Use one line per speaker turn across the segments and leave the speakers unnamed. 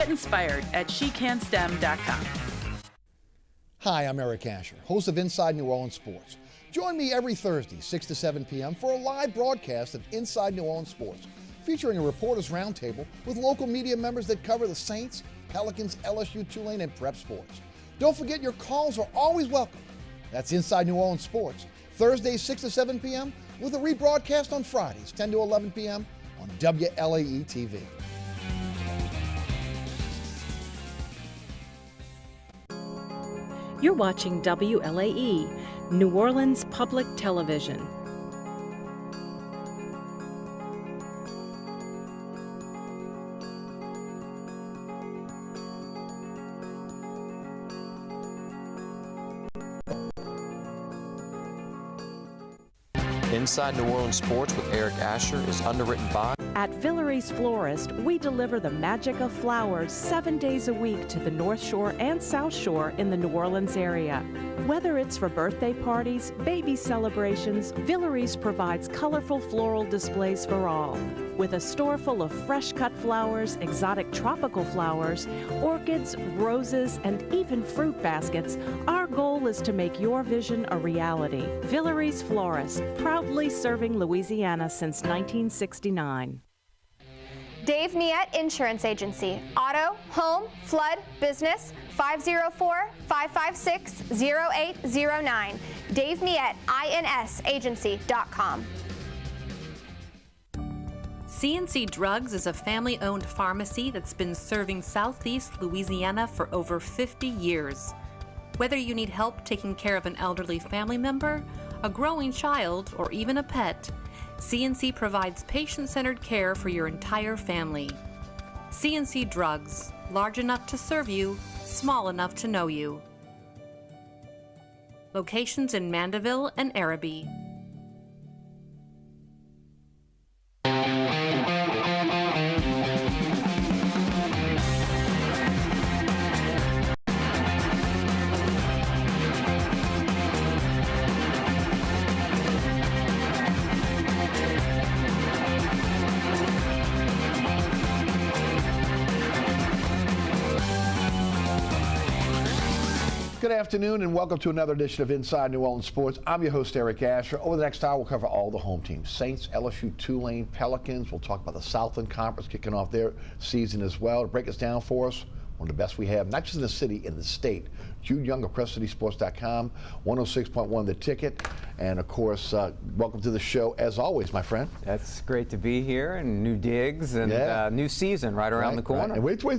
Get inspired at shecanstem.com.
Hi, I'm Eric Asher, host of Inside New Orleans Sports. Join me every Thursday, 6 to 7 p.m. for a live broadcast of Inside New Orleans Sports, featuring a reporters roundtable with local media members that cover the Saints, Pelicans, LSU, Tulane, and prep sports. Don't forget your calls are always welcome. That's Inside New Orleans Sports, Thursdays 6 to 7 p.m. with a rebroadcast on Fridays 10 to 11 p.m. on WLAE-TV.
You're watching WLAE, New Orleans Public Television.
Inside New Orleans Sports with Eric Asher is underwritten by...
At Villeries Florist, we deliver the magic of flowers 7 days a week to the North Shore and South Shore in the New Orleans area. Whether it's for birthday parties, baby celebrations, Villeries provides colorful floral displays for all. With a store full of fresh-cut flowers, exotic tropical flowers, orchids, roses, and even fruit baskets, our goal is to make your vision a reality. Villeries Florist, proudly serving Louisiana since 1969.
Dave Miette Insurance Agency. Auto, home, flood, business, 504-556-0809. Dave Miette, INSagency.com.
CNC Drugs is a family-owned pharmacy that's been serving Southeast Louisiana for over 50 years. Whether you need help taking care of an elderly family member, a growing child, or even a pet, CNC provides patient-centered care for your entire family. CNC Drugs, large enough to serve you, small enough to know you. Locations in Mandeville and Araby.
Good afternoon and welcome to another edition of Inside New Orleans Sports. I'm your host, Eric Asher. Over the next hour, we'll cover all the home teams. Saints, LSU, Tulane, Pelicans. We'll talk about the Southland Conference kicking off their season as well. To break us down for us, one of the best we have, not just in the city, in the state. Jude Young of CrescentCitySports.com, 106.1 The Ticket. And of course, welcome to the show as always, my friend.
That's great to be here, and new digs and new season right around the corner.
Right. And wait till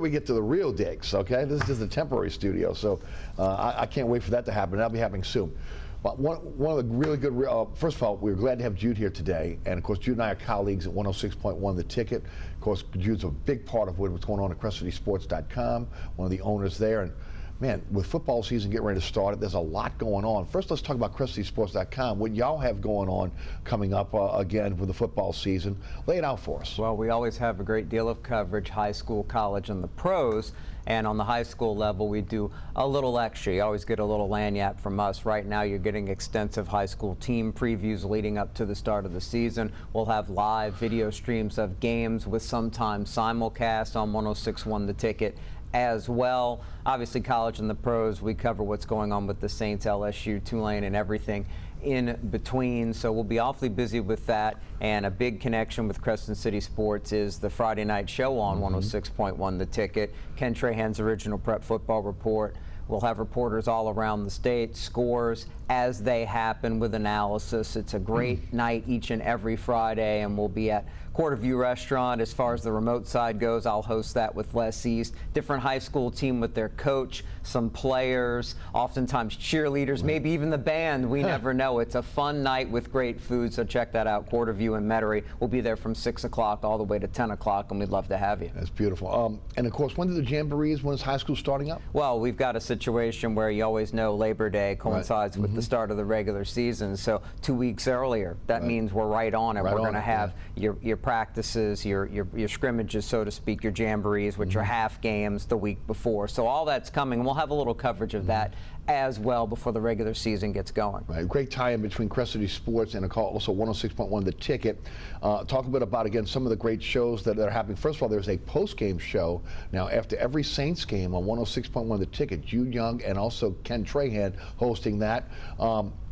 we get to the real digs, okay? This is just a temporary studio, so I can't wait for that to happen. That'll be happening soon. But one of the really good, first of all, we're glad to have Jude here today. And of course, Jude and I are colleagues at 106.1 The Ticket. Of course, Jude's a big part of what's going on at CrescentCitySports.com, one of the owners there. And man, with football season getting ready to start, there's a lot going on. First, let's talk about CrescentCitySports.com. What y'all have going on coming up again with the football season. Lay it out for us.
Well, we always have a great deal of coverage, high school, college, and the pros. And on the high school level, we do a little extra. You always get a little lanyard from us. Right now, you're getting extensive high school team previews leading up to the start of the season. We'll have live video streams of games with sometimes simulcast on 106.1 The Ticket as well. Obviously, college and the pros, we cover what's going on with the Saints, LSU, Tulane, and everything in between. So we'll be awfully busy with that. And a big connection with Crescent City Sports is the Friday night show on 106.1 The Ticket. Ken Trahan's original prep football report. We'll have reporters all around the state, scores as they happen with analysis. It's a great night each and every Friday, and we'll be at Quarter View Restaurant. As far as the remote side goes, I'll host that with Les East. Different high school team with their coach, some players, oftentimes cheerleaders, maybe even the band. We never know. It's a fun night with great food, so check that out. Quarter View in Metairie. We'll be there from 6 o'clock all the way to 10 o'clock, and we'd love to have you.
That's beautiful. And of course, when do the jamborees, when is high school starting up?
Well, we've got a situation where you always know Labor Day coincides with the start of the regular season. So 2 weeks earlier, that means we're right on it. We're going to have your practices, your scrimmages, so to speak, your jamborees, which are half games the week before. So all that's coming. We'll have a little coverage of that as well before the regular season gets going.
Right, great tie-in between Crescent City Sports and also 106.1 The Ticket. Talk a bit about, again, some of the great shows that are happening. First of all, there's a post-game show now after every Saints game on 106.1 The Ticket. Jude Young and also Ken Trahan hosting that.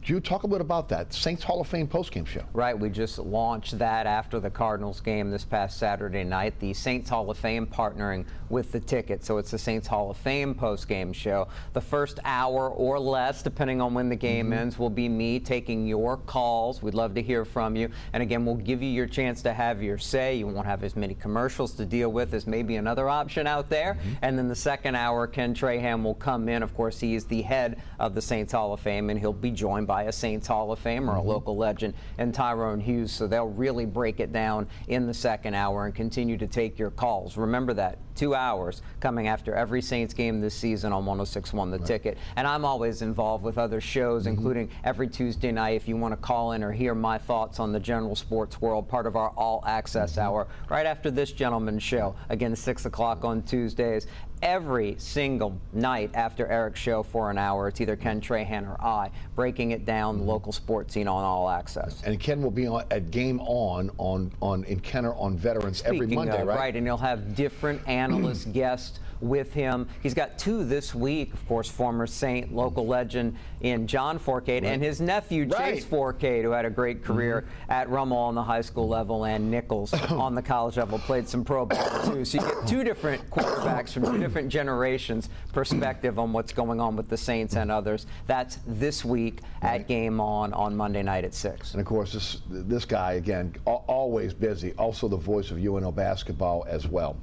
Jude, talk a bit about that Saints Hall of Fame postgame show.
Right, we just launched that after the Cardinals game this past Saturday night. The Saints Hall of Fame partnering with The Ticket, so it's the Saints Hall of Fame postgame show. The first hour or less, depending on when the game ends, will be me taking your calls. We'd love to hear from you. And again, we'll give you your chance to have your say. You won't have as many commercials to deal with as maybe another option out there. And then the second hour, Ken Trahan will come in. Of course, he is the head of the Saints Hall of Fame, and he'll be joined by a Saints Hall of Famer, a local legend, and Tyrone Hughes. So they'll really break it down in the second hour and continue to take your calls. Remember that, 2 hours coming after every Saints game this season on 106.1 The Ticket. And I'm always involved with other shows, including every Tuesday night if you want to call in or hear my thoughts on the general sports world, part of our All Access Hour, right after this gentleman's show. Again, 6 o'clock on Tuesdays. Every single night after Eric's show for an hour, it's either Ken Trahan or I breaking it down, the local sports scene on All Access.
And Ken will be on at Game in Kenner on Veterans every Monday, right?
Right, and he'll have different analyst guests with him. He's got 2 this week, of course, former Saint, local legend in John Forcade, and his nephew, Chase Forcade, who had a great career at Rummel on the high school level and Nichols on the college level, played some pro ball too. So you get 2 different quarterbacks from 2 different generations perspective on what's going on with the Saints and others. That's this week at Game On Monday night at 6.
And of course, this guy, again, always busy, also the voice of UNO basketball as well.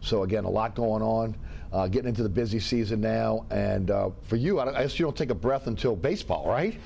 So again, a lot going on, getting into the busy season now. And for you, I guess you don't take a breath until baseball, right?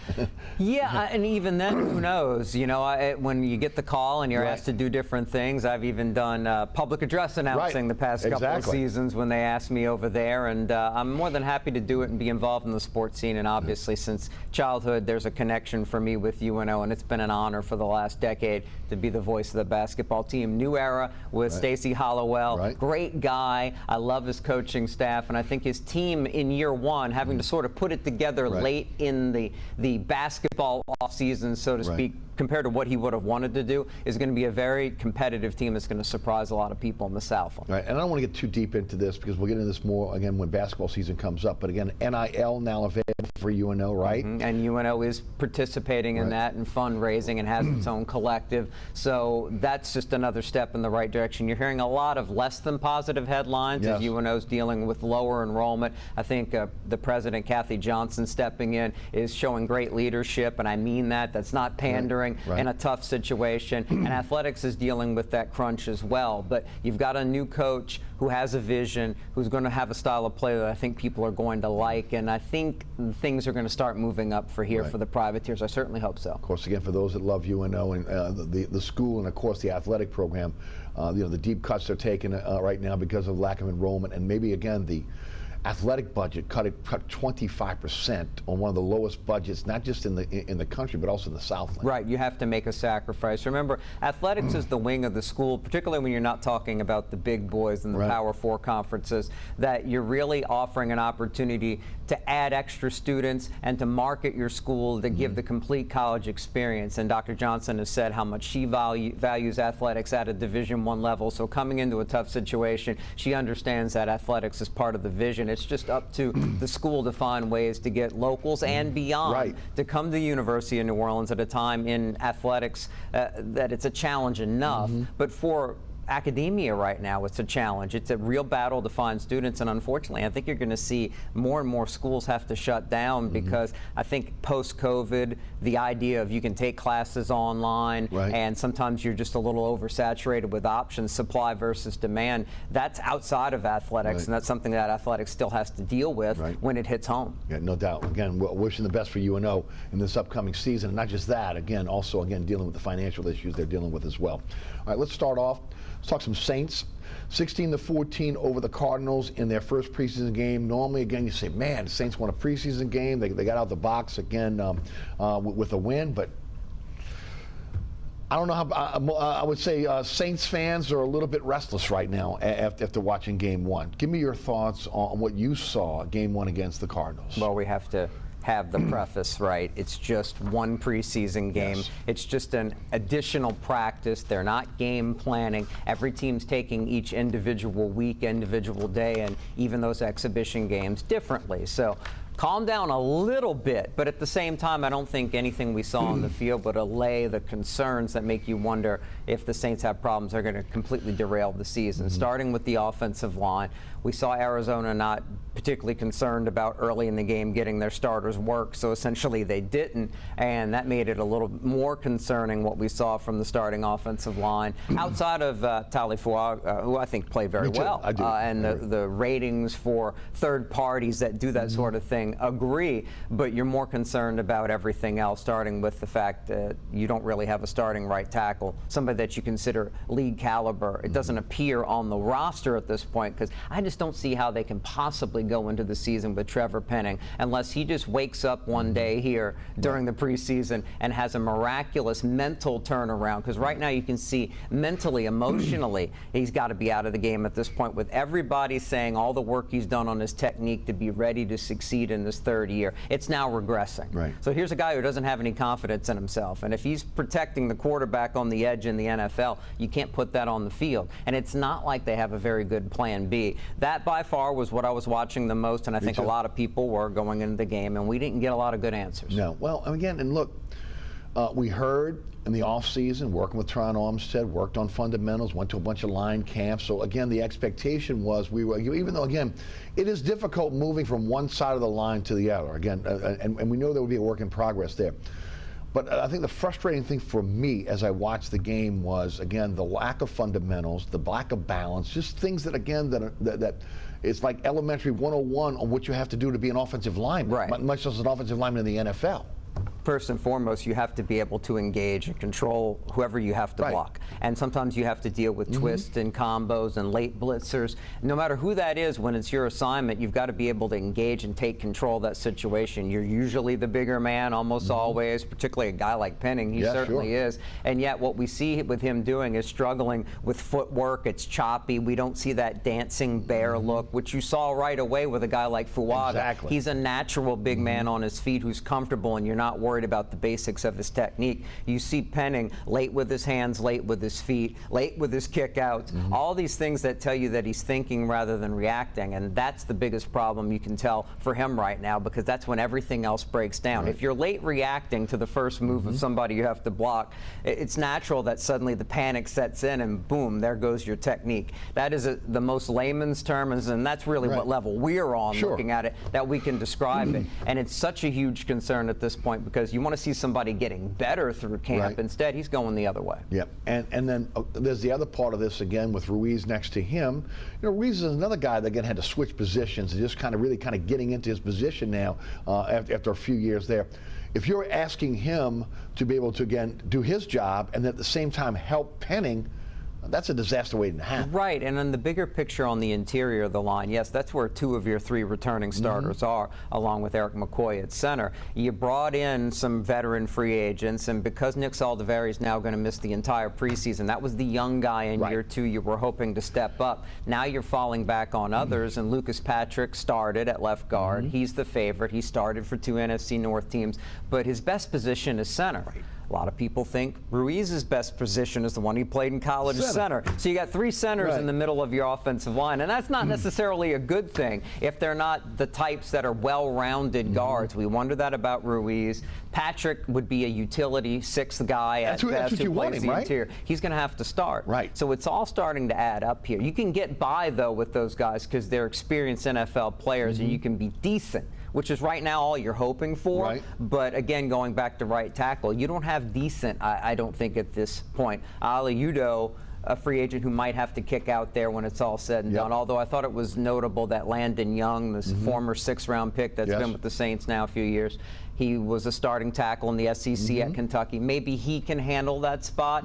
Yeah, and even then, who knows? You know, when you get the call and you're asked to do different things, I've even done public address announcing the past couple of seasons when they asked me over there. And I'm more than happy to do it and be involved in the sports scene. And obviously, since childhood, there's a connection for me with UNO, and it's been an honor for the last decade to be the voice of the basketball team. New era with Stacey Hollowell. Great guy. I love his coaching staff, and I think his team in year 1, having to sort of put it together late in the basketball offseason, so to speak, compared to what he would have wanted to do, is going to be a very competitive team that's going to surprise a lot of people in the South.
Right, and I don't want to get too deep into this because we'll get into this more again when basketball season comes up. But again, NIL now available for UNO, right?
And UNO is participating in that and fundraising and has its own collective. So that's just another step in the right direction. You're hearing a lot of less than positive headlines as UNO's dealing with lower enrollment. I think the president, Kathy Johnson, stepping in is showing great leadership, and I mean that. That's not pandering in a tough situation. And athletics is dealing with that crunch as well. But you've got a new coach who has a vision, who's going to have a style of play that I think people are going to like, and I think things are going to start moving up for here for the privateers. I certainly hope so.
Of course, again, for those that love UNO and the school and of course the athletic program, you know, the deep cuts they're taking right now because of lack of enrollment, and maybe again the athletic budget cut 25% on one of the lowest budgets, not just in the country, but also in the Southland.
Right, you have to make a sacrifice. Remember, athletics is the wing of the school, particularly when you're not talking about the big boys and the Power 4 conferences, that you're really offering an opportunity to add extra students and to market your school to give the complete college experience. And Dr. Johnson has said how much she values athletics at a Division I level. So coming into a tough situation, she understands that athletics is part of the vision. It's just up to the school to find ways to get locals and beyond to come to the University of New Orleans at a time in athletics that it's a challenge enough. But for academia right now, it's a challenge. It's a real battle to find students, and unfortunately, I think you're going to see more and more schools have to shut down because I think post-COVID, the idea of you can take classes online and sometimes you're just a little oversaturated with options, supply versus demand, that's outside of athletics, and that's something that athletics still has to deal with when it hits home.
Yeah, no doubt. Again, we're wishing the best for UNO in this upcoming season, and not just that, again, also, again, dealing with the financial issues they're dealing with as well. All right, let's start off. Let's talk some Saints. 16-14 over the Cardinals in their first preseason game. Normally, again, you say, man, the Saints won a preseason game. They got out of the box again with a win, but I don't know how. I would say Saints fans are a little bit restless right now after watching Game 1. Give me your thoughts on what you saw Game 1 against the Cardinals.
Well, we have to have the preface right. It's just one preseason game. Yes. It's just an additional practice. They're not game planning. Every team's taking each individual week, individual day, and even those exhibition games differently. So calm down a little bit, but at the same time, I don't think anything we saw on the field would allay the concerns that make you wonder if the Saints have problems, they're going to completely derail the season. Starting with the offensive line, we saw Arizona not particularly concerned about early in the game getting their starters work, so essentially they didn't, and that made it a little more concerning what we saw from the starting offensive line. Outside of Talifua, who I think played very well,
I do.
And the ratings for third parties that do that sort of thing agree, but you're more concerned about everything else, starting with the fact that you don't really have a starting right tackle, somebody that you consider league caliber. It doesn't appear on the roster at this point, because I just don't see how they can possibly go into the season with Trevor Penning unless he just wakes up one day here during the preseason and has a miraculous mental turnaround, because right now you can see mentally, emotionally, he's got to be out of the game at this point, with everybody saying all the work he's done on his technique to be ready to succeed in this third year. It's now regressing.
Right.
So here's a guy who doesn't have any confidence in himself, and if he's protecting the quarterback on the edge in the NFL, you can't put that on the field. And it's not like they have a very good plan B. That by far was what I was watching the most, and I think a lot of people were going into the game, and we didn't get a lot of good answers.
No. Well, again, and look, we heard in the offseason, working with Teron Armstead, worked on fundamentals, went to a bunch of line camps. So again, the expectation was we were, even though again, it is difficult moving from one side of the line to the other. Again, and we know there would be a work in progress there. But I think the frustrating thing for me as I watched the game was, again, the lack of fundamentals, the lack of balance, just things that, again, that it's like elementary 101 on what you have to do to be an offensive lineman,
right,
much less an offensive lineman in the NFL.
First and foremost, you have to be able to engage and control whoever you have to block. And sometimes you have to deal with twists and combos and late blitzers. No matter who that is, when it's your assignment, you've got to be able to engage and take control of that situation. You're usually the bigger man, almost always, particularly a guy like Penning. He certainly is. And yet what we see with him doing is struggling with footwork. It's choppy. We don't see that dancing bear look, which you saw right away with a guy like Fuaga.
Exactly.
He's a natural big man on his feet who's comfortable, and you're not worried about the basics of his technique. You see Penning late with his hands, late with his feet, late with his kickouts, all these things that tell you that he's thinking rather than reacting, and that's the biggest problem you can tell for him right now, because that's when everything else breaks down. If you're late reacting to the first move of somebody you have to block, it's natural that suddenly the panic sets in and boom, there goes your technique. That is the most layman's terms, and that's really what level we're on looking at it, that we can describe it. And it's such a huge concern at this point, because you want to see somebody getting better through camp. Instead, he's going the other way.
Yep. And then there's the other part of this again with Ruiz next to him. You know, Ruiz is another guy that again had to switch positions and just really getting into his position now after a few years there. If you're asking him to be able to again do his job and at the same time help Penning, that's a disaster waiting to happen.
Right, and then the bigger picture on the interior of the line, yes, that's where two of your three returning starters are, along with Eric McCoy at center. You brought in some veteran free agents, and because Nick Saldiveri is now going to miss the entire preseason, that was the young guy in year two you were hoping to step up. Now you're falling back on others, and Lucas Patrick started at left guard. He's the favorite. He started for two NFC North teams, but his best position is center. A lot of people think Ruiz's best position is the one he played in college, center. So you got three centers in the middle of your offensive line, and that's not necessarily a good thing if they're not the types that are well-rounded guards. We wonder that about Ruiz. Patrick would be a utility sixth guy at best who plays the interior. He's going to have to start. So it's all starting to add up here. You can get by, though, with those guys because they're experienced NFL players, and you can be decent, which is right now all you're hoping for. But again, going back to right tackle, you don't have decent, I don't think, at this point. Ali Udoh a free agent who might have to kick out there when it's all said and done. Although I thought it was notable that Landon Young, this former 6th-round pick that's been with the Saints now a few years, he was a starting tackle in the SEC at Kentucky. Maybe he can handle that spot.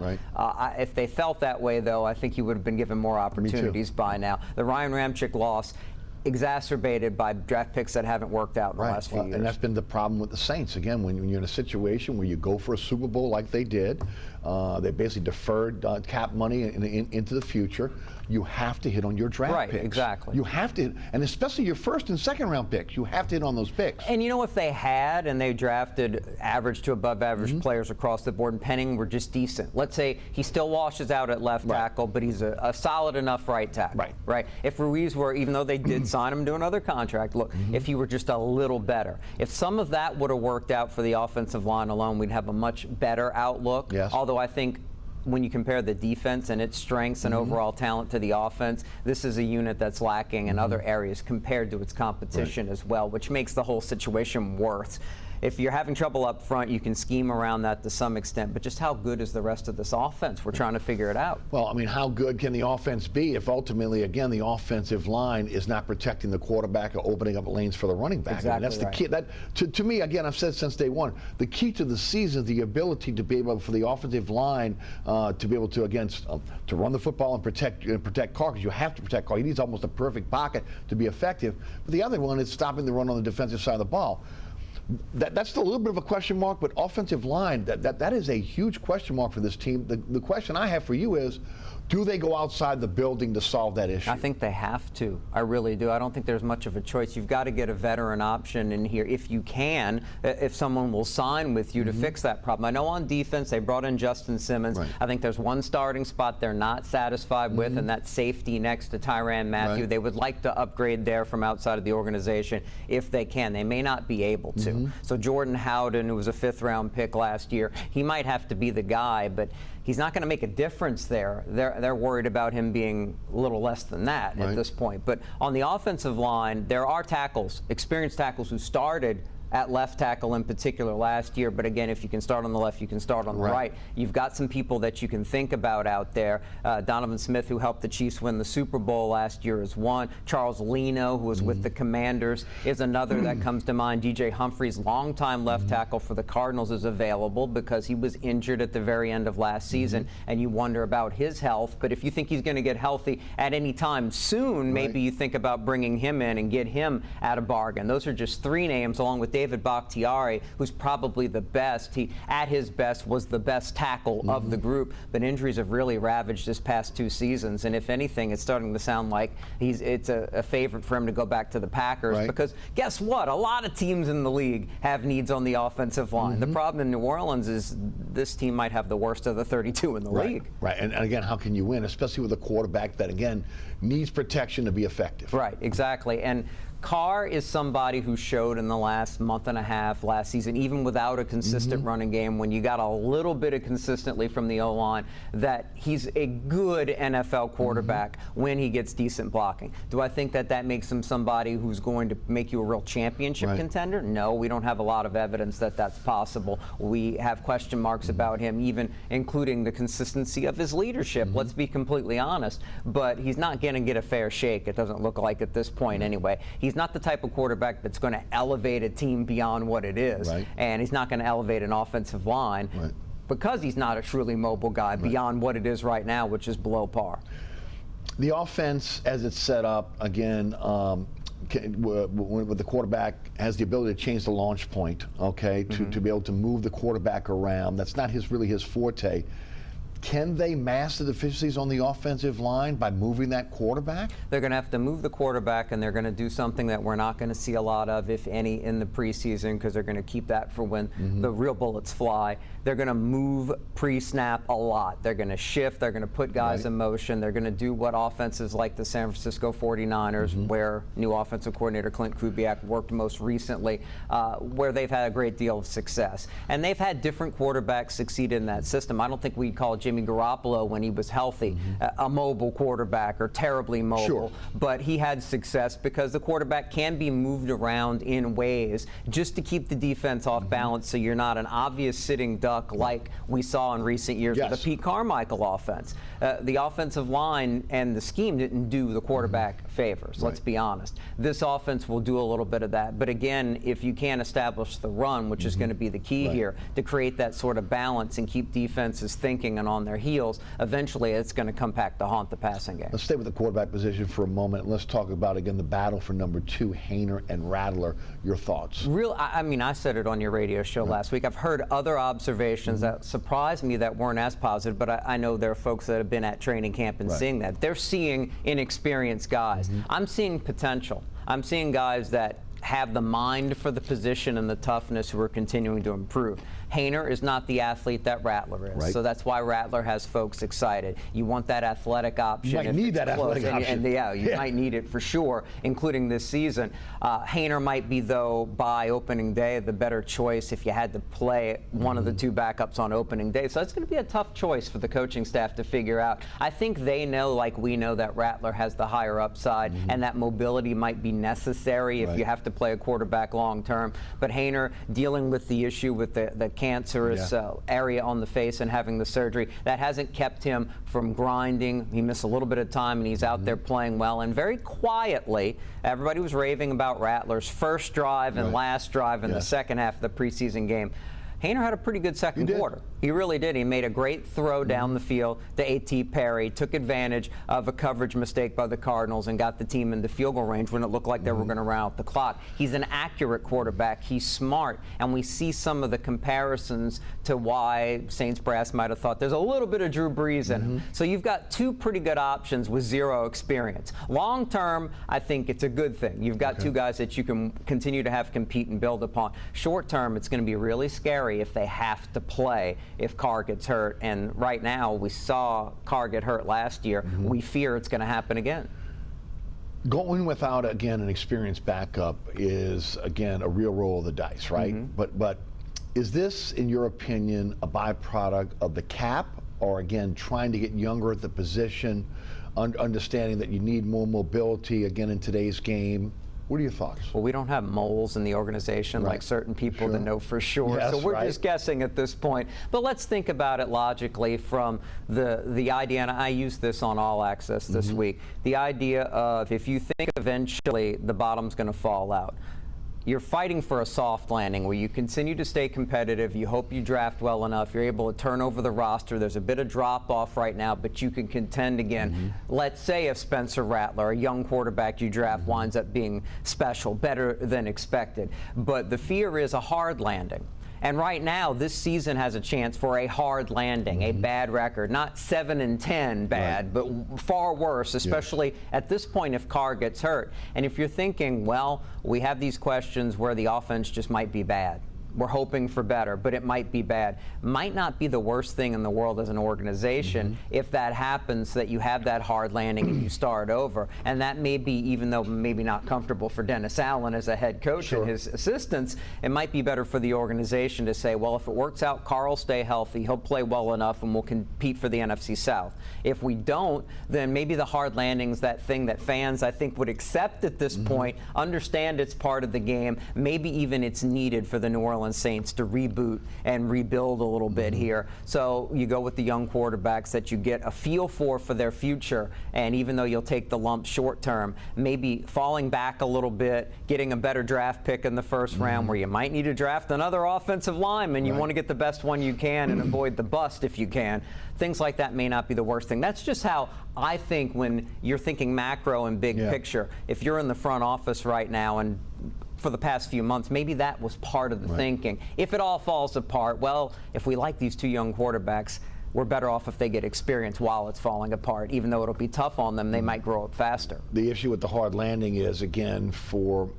If they felt that way, though, I think he would have been given more opportunities by now. The Ryan Ramczyk loss exacerbated by draft picks that haven't worked out in the last few years.
And that's been the problem with the Saints. Again, when you're in a situation where you go for a Super Bowl like they did, they basically deferred cap money into the future. You have to hit on your draft picks.
Exactly.
You have to, and especially your 1st and 2nd round picks. You have to hit on those picks.
And you know, if they had and they drafted average to above average players across the board, and Penning were just decent. Let's say he still washes out at left tackle, but he's a solid enough right tackle. Right. If Ruiz were, even though they did sign him to another contract, look, if he were just a little better, if some of that would have worked out for the offensive line alone, we'd have a much better outlook. Although I think when you compare the defense and its strengths and overall talent to the offense, this is a unit that's lacking in other areas compared to its competition as well, which makes the whole situation worse. If you're having trouble up front, you can scheme around that to some extent, but just how good is the rest of this offense? We're trying to figure it out. Well,
I mean, how good can the offense be if ultimately, again, the offensive line is not protecting the quarterback or opening up lanes for the running back?
Exactly.
I mean, that's the key. That, to me, again, I've said since day one, the key to the season is the ability to be able, for the offensive line, to be able to, again, to run the football and protect Carr, because you have to protect Carr. He needs almost a perfect pocket to be effective. But the other one is stopping the run on the defensive side of the ball. That's still a little bit of a question mark, but offensive line, that is a huge question mark for this team. The question I have for you is, do they go outside the building to solve that issue?
I think they have to. I really do. I don't think there's much of a choice. You've got to get a veteran option in here if you can, if someone will sign with you to fix that problem. I know on defense they brought in Justin Simmons. I think there's one starting spot they're not satisfied with, and that's safety next to Tyrann Mathieu. They would like to upgrade there from outside of the organization if they can. They may not be able to. So Jordan Howden, who was a 5th-round pick last year, he might have to be the guy, but he's not going to make a difference there. They're worried about him being a little less than that at this point. But on the offensive line, there are tackles, experienced tackles who started at left tackle in particular last year. But again, if you can start on the left, you can start on the right. You've got some people that you can think about out there. Donovan Smith, who helped the Chiefs win the Super Bowl last year, is one. Charles Leno, who was with the Commanders, is another that comes to mind. DJ Humphries, longtime left tackle for the Cardinals, is available because he was injured at the very end of last season, and you wonder about his health. But if you think he's going to get healthy at any time soon, maybe you think about bringing him in and get him at a bargain. Those are just 3 names, along with David Bakhtiari, who's probably the best. He, at his best, was the best tackle of the group, but injuries have really ravaged his past 2 seasons, and if anything, it's starting to sound like it's a favorite for him to go back to the Packers, because guess what? A lot of teams in the league have needs on the offensive line. The problem in New Orleans is this team might have the worst of the 32 in the league.
And again, how can you win, especially with a quarterback that, again, needs protection to be effective?
Exactly. And Carr is somebody who showed in the last month and a half last season, even without a consistent running game, when you got a little bit of consistently from the O-line, that he's a good NFL quarterback when he gets decent blocking. Do I think that that makes him somebody who's going to make you a real championship contender? No, we don't have a lot of evidence that that's possible. We have question marks about him, even including the consistency of his leadership. Let's be completely honest. But he's not going to get a fair shake, it doesn't look like at this point anyway. He's not the type of quarterback that's going to elevate a team beyond what it is, and he's not going to elevate an offensive line because he's not a truly mobile guy beyond what it is right now, which is below par.
The offense, as it's set up, again, with the quarterback, has the ability to change the launch point, to be able to move the quarterback around. That's not really his forte. Can they mask the deficiencies on the offensive line by moving that quarterback?
They're going to have to move the quarterback, and they're going to do something that we're not going to see a lot of, if any, in the preseason, because they're going to keep that for when the real bullets fly. They're going to move pre-snap a lot. They're going to shift. They're going to put guys in motion. They're going to do what offenses like the San Francisco 49ers, where new offensive coordinator Clint Kubiak worked most recently, where they've had a great deal of success. And they've had different quarterbacks succeed in that system. I don't think we'd call Jimmy Jimmy Garoppolo when he was healthy, a mobile quarterback or terribly mobile.
Sure.
But he had success because the quarterback can be moved around in ways just to keep the defense off balance, so you're not an obvious sitting duck like we saw in recent years with the Pete Carmichael offense. The offensive line and the scheme didn't do the quarterback favors, let's be honest. This offense will do a little bit of that. But again, if you can't establish the run, which is going to be the key here, to create that sort of balance and keep defenses thinking and on their heels, eventually it's going to come back to haunt the passing game.
Let's stay with the quarterback position for a moment. Let's talk about, again, the battle for number 2, Haener and Rattler. Your thoughts?
I mean, I said it on your radio show last week. I've heard other observations that surprised me that weren't as positive, but I know there are folks that have been at training camp and seeing that. They're seeing inexperienced guys. I'm seeing potential. I'm seeing guys that have the mind for the position and the toughness who are continuing to improve. Haener is not the athlete that Rattler is, so that's why Rattler has folks excited. You want that athletic option.
You might need that athletic option.
And you might need it for sure, including this season. Haener might be, though, by opening day, the better choice if you had to play one of the 2 backups on opening day. So it's going to be a tough choice for the coaching staff to figure out. I think they know, like we know, that Rattler has the higher upside and that mobility might be necessary if you have to play a quarterback long term. But Haener, dealing with the issue with the cancerous area on the face and having the surgery, that hasn't kept him from grinding. He missed a little bit of time and he's out there playing well. And very quietly, everybody was raving about Rattler's first drive and last drive in the second half of the preseason game. Haener had a pretty good second quarter. He really did. He made a great throw down the field to A.T. Perry, took advantage of a coverage mistake by the Cardinals and got the team into field goal range when it looked like they were going to run out the clock. He's an accurate quarterback. He's smart, and we see some of the comparisons to why Saints brass might have thought there's a little bit of Drew Brees in him. So you've got 2 pretty good options with 0 experience. Long term, I think it's a good thing. You've got 2 guys that you can continue to have compete and build upon. Short term, it's going to be really scary if they have to play if Carr gets hurt. And right now, we saw Carr get hurt last year. We fear it's going to happen again.
Going without, again, an experienced backup is, again, a real roll of the dice, right? But is this, in your opinion, a byproduct of the cap, or, again, trying to get younger at the position, understanding that you need more mobility, again, in today's game? What are your thoughts?
Well, we don't have moles in the organization like certain people to know for sure. So we're just guessing at this point. But let's think about it logically from the idea, and I used this on All Access this week, the idea of if you think eventually the bottom's going to fall out, you're fighting for a soft landing where you continue to stay competitive. You hope you draft well enough. You're able to turn over the roster. There's a bit of drop off right now, but you can contend again. Let's say if Spencer Rattler, a young quarterback you draft, winds up being special, better than expected. But the fear is a hard landing. And right now, this season has a chance for a hard landing, a bad record. Not 7-10 bad, but far worse, especially at this point if Carr gets hurt. And if you're thinking, well, we have these questions where the offense just might be bad. We're hoping for better, but it might be bad. Might not be the worst thing in the world as an organization if that happens, that you have that hard landing and you start over. And that may be, even though maybe not comfortable for Dennis Allen as a head coach and his assistants, it might be better for the organization to say, well, if it works out, Carr will stay healthy, he'll play well enough, and we'll compete for the NFC South. If we don't, then maybe the hard landing's that thing that fans, I think, would accept at this point, understand it's part of the game, maybe even it's needed for the New Orleans Saints to reboot and rebuild a little bit here. So you go with the young quarterbacks that you get a feel for their future, and even though you'll take the lump short term, maybe falling back a little bit, getting a better draft pick in the first round where you might need to draft another offensive lineman. You want to get the best one you can and avoid the bust if you can. Things like that may not be the worst thing. That's just how I think when you're thinking macro and big picture. If you're in the front office right now and for the past few months, maybe that was part of the thinking. If it all falls apart, well, if we like these 2 young quarterbacks, we're better off if they get experience while it's falling apart. Even though it'll be tough on them, they might grow up faster.
The issue with the hard landing is, again, for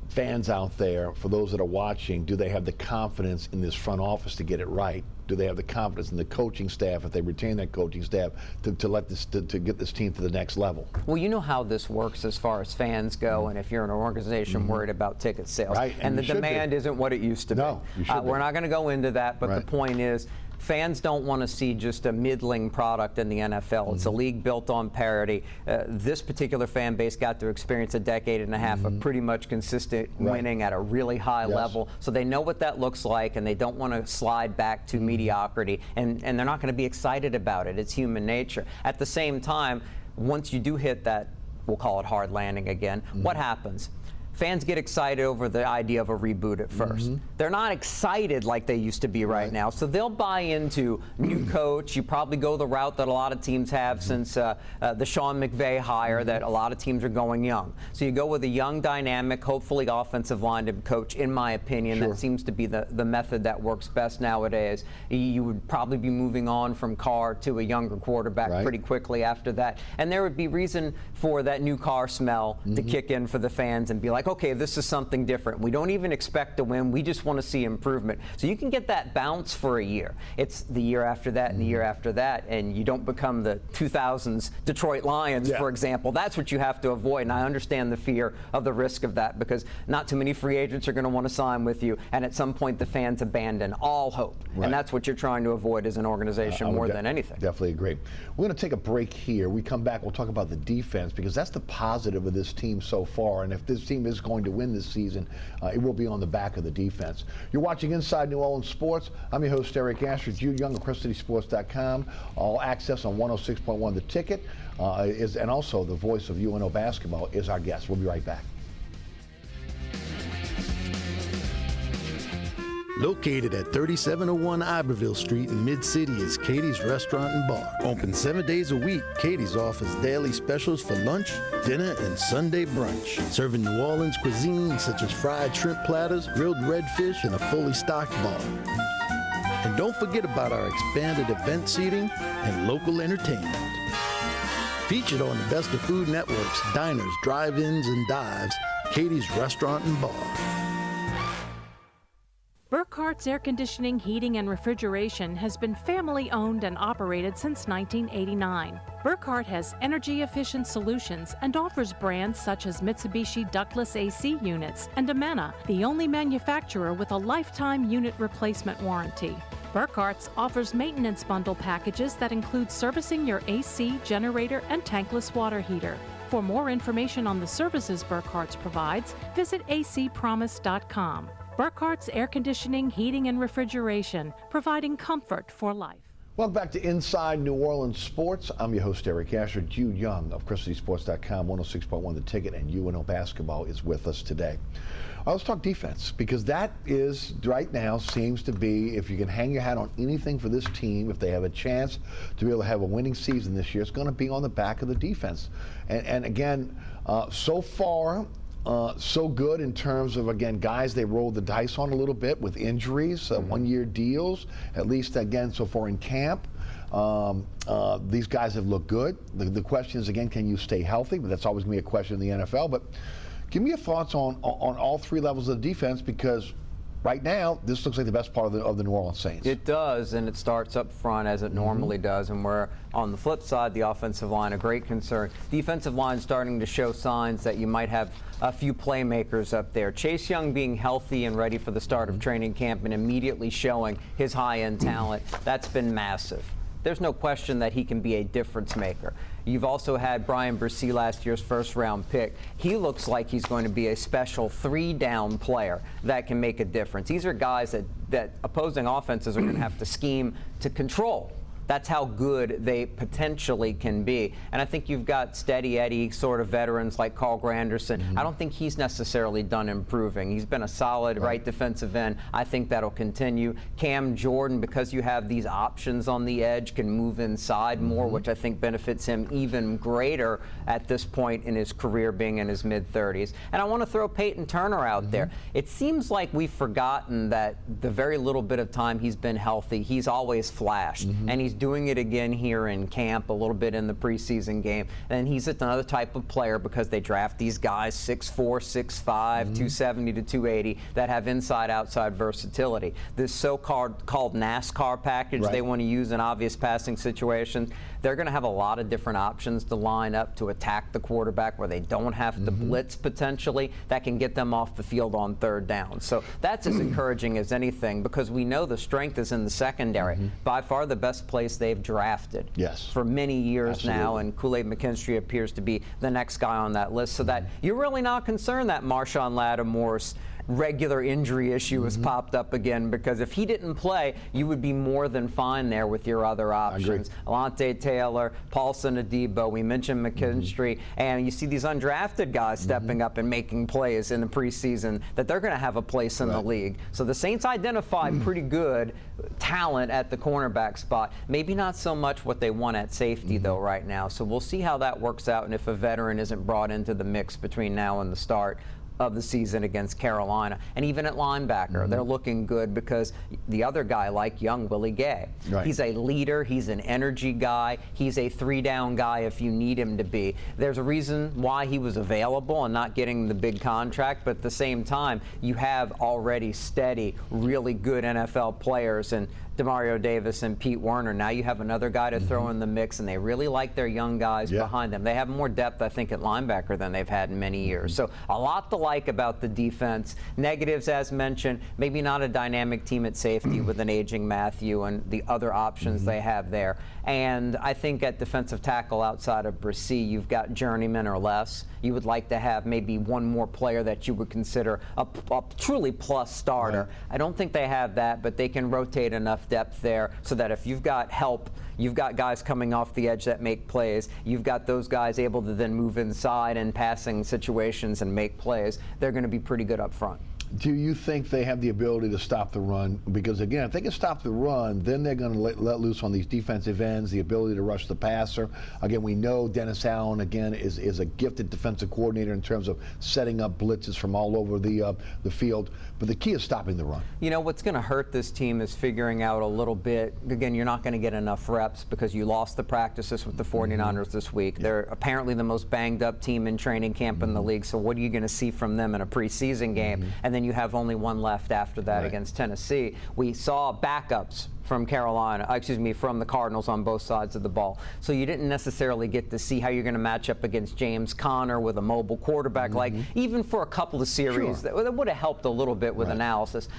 fans out there, for those that are watching, do they have the confidence in this front office to get it right? Do they have the confidence in the coaching staff, if they retain that coaching staff, to get this team to the next level?
Well, you know how this works as far as fans go, and if you're an organization worried about ticket sales.
Right,
and the demand isn't what it used to be.
No, you should
We're not going to go into that, but the point is, Fans don't want to see just a middling product in the NFL. It's a league built on parity. This particular fan base got to experience a decade and a half of pretty much consistent winning at a really high level. So they know what that looks like, and they don't want to slide back to mediocrity. And they're not going to be excited about it. It's human nature. At the same time, once you do hit that, we'll call it hard landing again, what happens? Fans get excited over the idea of a reboot at first. They're not excited like they used to be right now, so they'll buy into new coach. You probably go the route that a lot of teams have since the Sean McVay hire, that a lot of teams are going young. So you go with a young, dynamic, hopefully offensive-minded coach, in my opinion. That seems to be the method that works best nowadays. You would probably be moving on from Carr to a younger quarterback pretty quickly after that. And there would be reason for that new Carr smell to kick in for the fans and be like, okay, this is something different. We don't even expect to win. We just want to see improvement. So you can get that bounce for a year. It's the year after that and the year after that, and you don't become the 2000s Detroit Lions, for example. That's what you have to avoid, and I understand the fear of the risk of that, because not too many free agents are going to want to sign with you, and at some point the fans abandon all hope. And that's what you're trying to avoid as an organization more than anything.
Definitely agree. We're going to take a break here. We come back, we'll talk about the defense, because that's the positive of this team so far, and if this team is going to win this season, it will be on the back of the defense. You're watching Inside New Orleans Sports. I'm your host, Eric Asher. Jude Young of CrescentCitySports.com. All access on 106.1 The Ticket, and also the voice of UNO basketball is our guest. We'll be right back.
Located at 3701 Iberville Street in Mid-City is Katie's Restaurant and Bar. Open 7 days a week, Katie's offers daily specials for lunch, dinner, and Sunday brunch. Serving New Orleans cuisine such as fried shrimp platters, grilled redfish, and a fully stocked bar. And don't forget about our expanded event seating and local entertainment. Featured on the Best of Food Network's diners, drive-ins, and dives, Katie's Restaurant and Bar.
Burkhart's Air Conditioning, Heating, and Refrigeration has been family-owned and operated since 1989. Burkhart has energy-efficient solutions and offers brands such as Mitsubishi ductless AC units and Amana, the only manufacturer with a lifetime unit replacement warranty. Burkhart's offers maintenance bundle packages that include servicing your AC, generator, and tankless water heater. For more information on the services Burkhart's provides, visit acpromise.com. Burkhart's Air Conditioning, Heating, and Refrigeration, providing comfort for life.
Welcome back to Inside New Orleans Sports. I'm your host, Eric Asher. Jude Young of CrescentCitySports.com, 106.1 The Ticket, and UNO basketball is with us today. Let's talk defense, because that is, right now, seems to be, if you can hang your hat on anything for this team, if they have a chance to be able to have a winning season this year, it's going to be on the back of the defense. And again, so far, so good in terms of, again, guys they rolled the dice on a little bit with injuries, one-year deals, at least, again, so far in camp. These guys have looked good. The question is, again, can you stay healthy? But that's always going to be a question in the NFL. But give me your thoughts on all three levels of the defense, because right now, this looks like the best part of the New Orleans Saints.
It does, and it starts up front as it normally does, and we're on the flip side, the offensive line, a great concern. Defensive line starting to show signs that you might have a few playmakers up there. Chase Young being healthy and ready for the start of training camp and immediately showing his high-end talent, that's been massive. There's no question that he can be a difference maker. You've also had Brian Bresee, last year's first-round pick. He looks like he's going to be a special three-down player that can make a difference. These are guys that opposing offenses are going to have to scheme to control. That's how good they potentially can be. And I think you've got steady Eddie sort of veterans like Carl Granderson. I don't think he's necessarily done improving. He's been a solid right defensive end. I think that'll continue. Cam Jordan, because you have these options on the edge, can move inside more, which I think benefits him even greater at this point in his career, being in his mid-30s. And I want to throw Peyton Turner out there. It seems like we've forgotten that the very little bit of time he's been healthy, he's always flashed. And he's doing it again here in camp, a little bit in the preseason game. And he's another type of player, because they draft these guys 6'4", 6'5", 270 to 280 that have inside-outside versatility. This so-called NASCAR package they want to use in obvious passing situations, they're going to have a lot of different options to line up to attack the quarterback where they don't have to blitz potentially. That can get them off the field on third down. So that's as encouraging as anything, because we know the strength is in the secondary. By far the best place they've drafted for many years now, and Kool-Aid McKinstry appears to be the next guy on that list, so that you're really not concerned that Marshawn Lattimore's regular injury issue has popped up again, because if he didn't play, you would be more than fine there with your other options. Alontae Taylor, Paulson Adebo, we mentioned McKinstry, and you see these undrafted guys stepping up and making plays in the preseason, that they're going to have a place in the league. So the Saints identified pretty good talent at the cornerback spot. Maybe not so much what they want at safety though right now. So we'll see how that works out, and if a veteran isn't brought into the mix between now and the start of the season against Carolina. And even at linebacker, they're looking good, because the other guy, like young Willie Gay, he's a leader, he's an energy guy, he's a three-down guy if you need him to be. There's a reason why he was available and not getting the big contract, but at the same time, you have already steady, really good NFL players, and Demario Davis and Pete Werner. Now you have another guy to throw in the mix, and they really like their young guys behind them. They have more depth, I think, at linebacker than they've had in many years. So a lot to like about the defense. Negatives, as mentioned, maybe not a dynamic team at safety with an aging Matthew and the other options they have there. And I think at defensive tackle outside of Brissy, you've got journeyman or less. You would like to have maybe one more player that you would consider a truly plus starter. I don't think they have that, but they can rotate enough depth there so that if you've got help, you've got guys coming off the edge that make plays, you've got those guys able to then move inside in passing situations and make plays, they're going to be pretty good up front.
Do you think they have the ability to stop the run? Because again, if they can stop the run, then they're going to let loose on these defensive ends, the ability to rush the passer. Again, we know Dennis Allen, again, is a gifted defensive coordinator in terms of setting up blitzes from all over the field. But the key is stopping the run.
You know, what's going to hurt this team is figuring out a little bit. Again, you're not going to get enough reps because you lost the practices with the 49ers this week. They're apparently the most banged up team in training camp in the league. So what are you going to see from them in a preseason game? And then you have only one left after that against Tennessee. We saw backups from from the Cardinals on both sides of the ball. So you didn't necessarily get to see how you're going to match up against James Conner with a mobile quarterback. Like, even for a couple of series, that would have helped a little bit with analysis.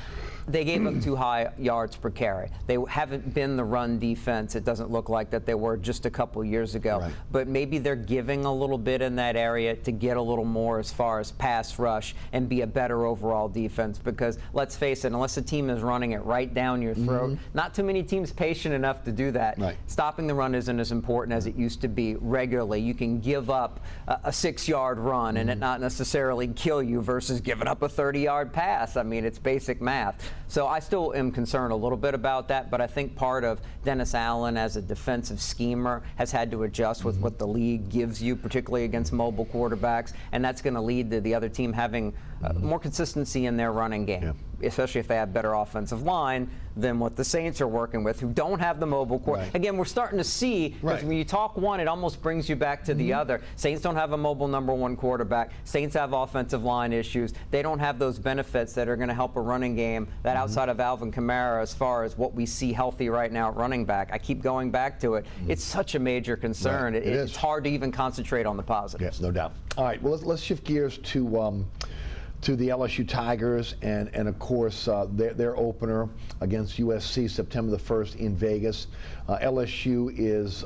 They gave up too high yards per carry. They haven't been the run defense, it doesn't look like, that they were just a couple years ago. But maybe they're giving a little bit in that area to get a little more as far as pass rush and be a better overall defense, because let's face it, unless a team is running it right down your throat, not too many teams patient enough to do that. Stopping the run isn't as important as it used to be regularly. You can give up a 6-yard run and it not necessarily kill you versus giving up a 30-yard pass. I mean, it's basic math. So I still am concerned a little bit about that, but I think part of Dennis Allen as a defensive schemer has had to adjust with what the league gives you, particularly against mobile quarterbacks, and that's going to lead to the other team having more consistency in their running game, especially if they have better offensive line than what the Saints are working with, who don't have the mobile quarterback. Again, we're starting to see, because when you talk one, it almost brings you back to the other. Saints don't have a mobile #1 quarterback. Saints have offensive line issues. They don't have those benefits that are going to help a running game that outside of Alvin Kamara, as far as what we see healthy right now at running back. I keep going back to it. It's such a major concern. It's hard to even concentrate on the positives.
Yes, no doubt. All right, well, let's shift gears to the LSU Tigers and of course their opener against USC September the 1st in Vegas. LSU is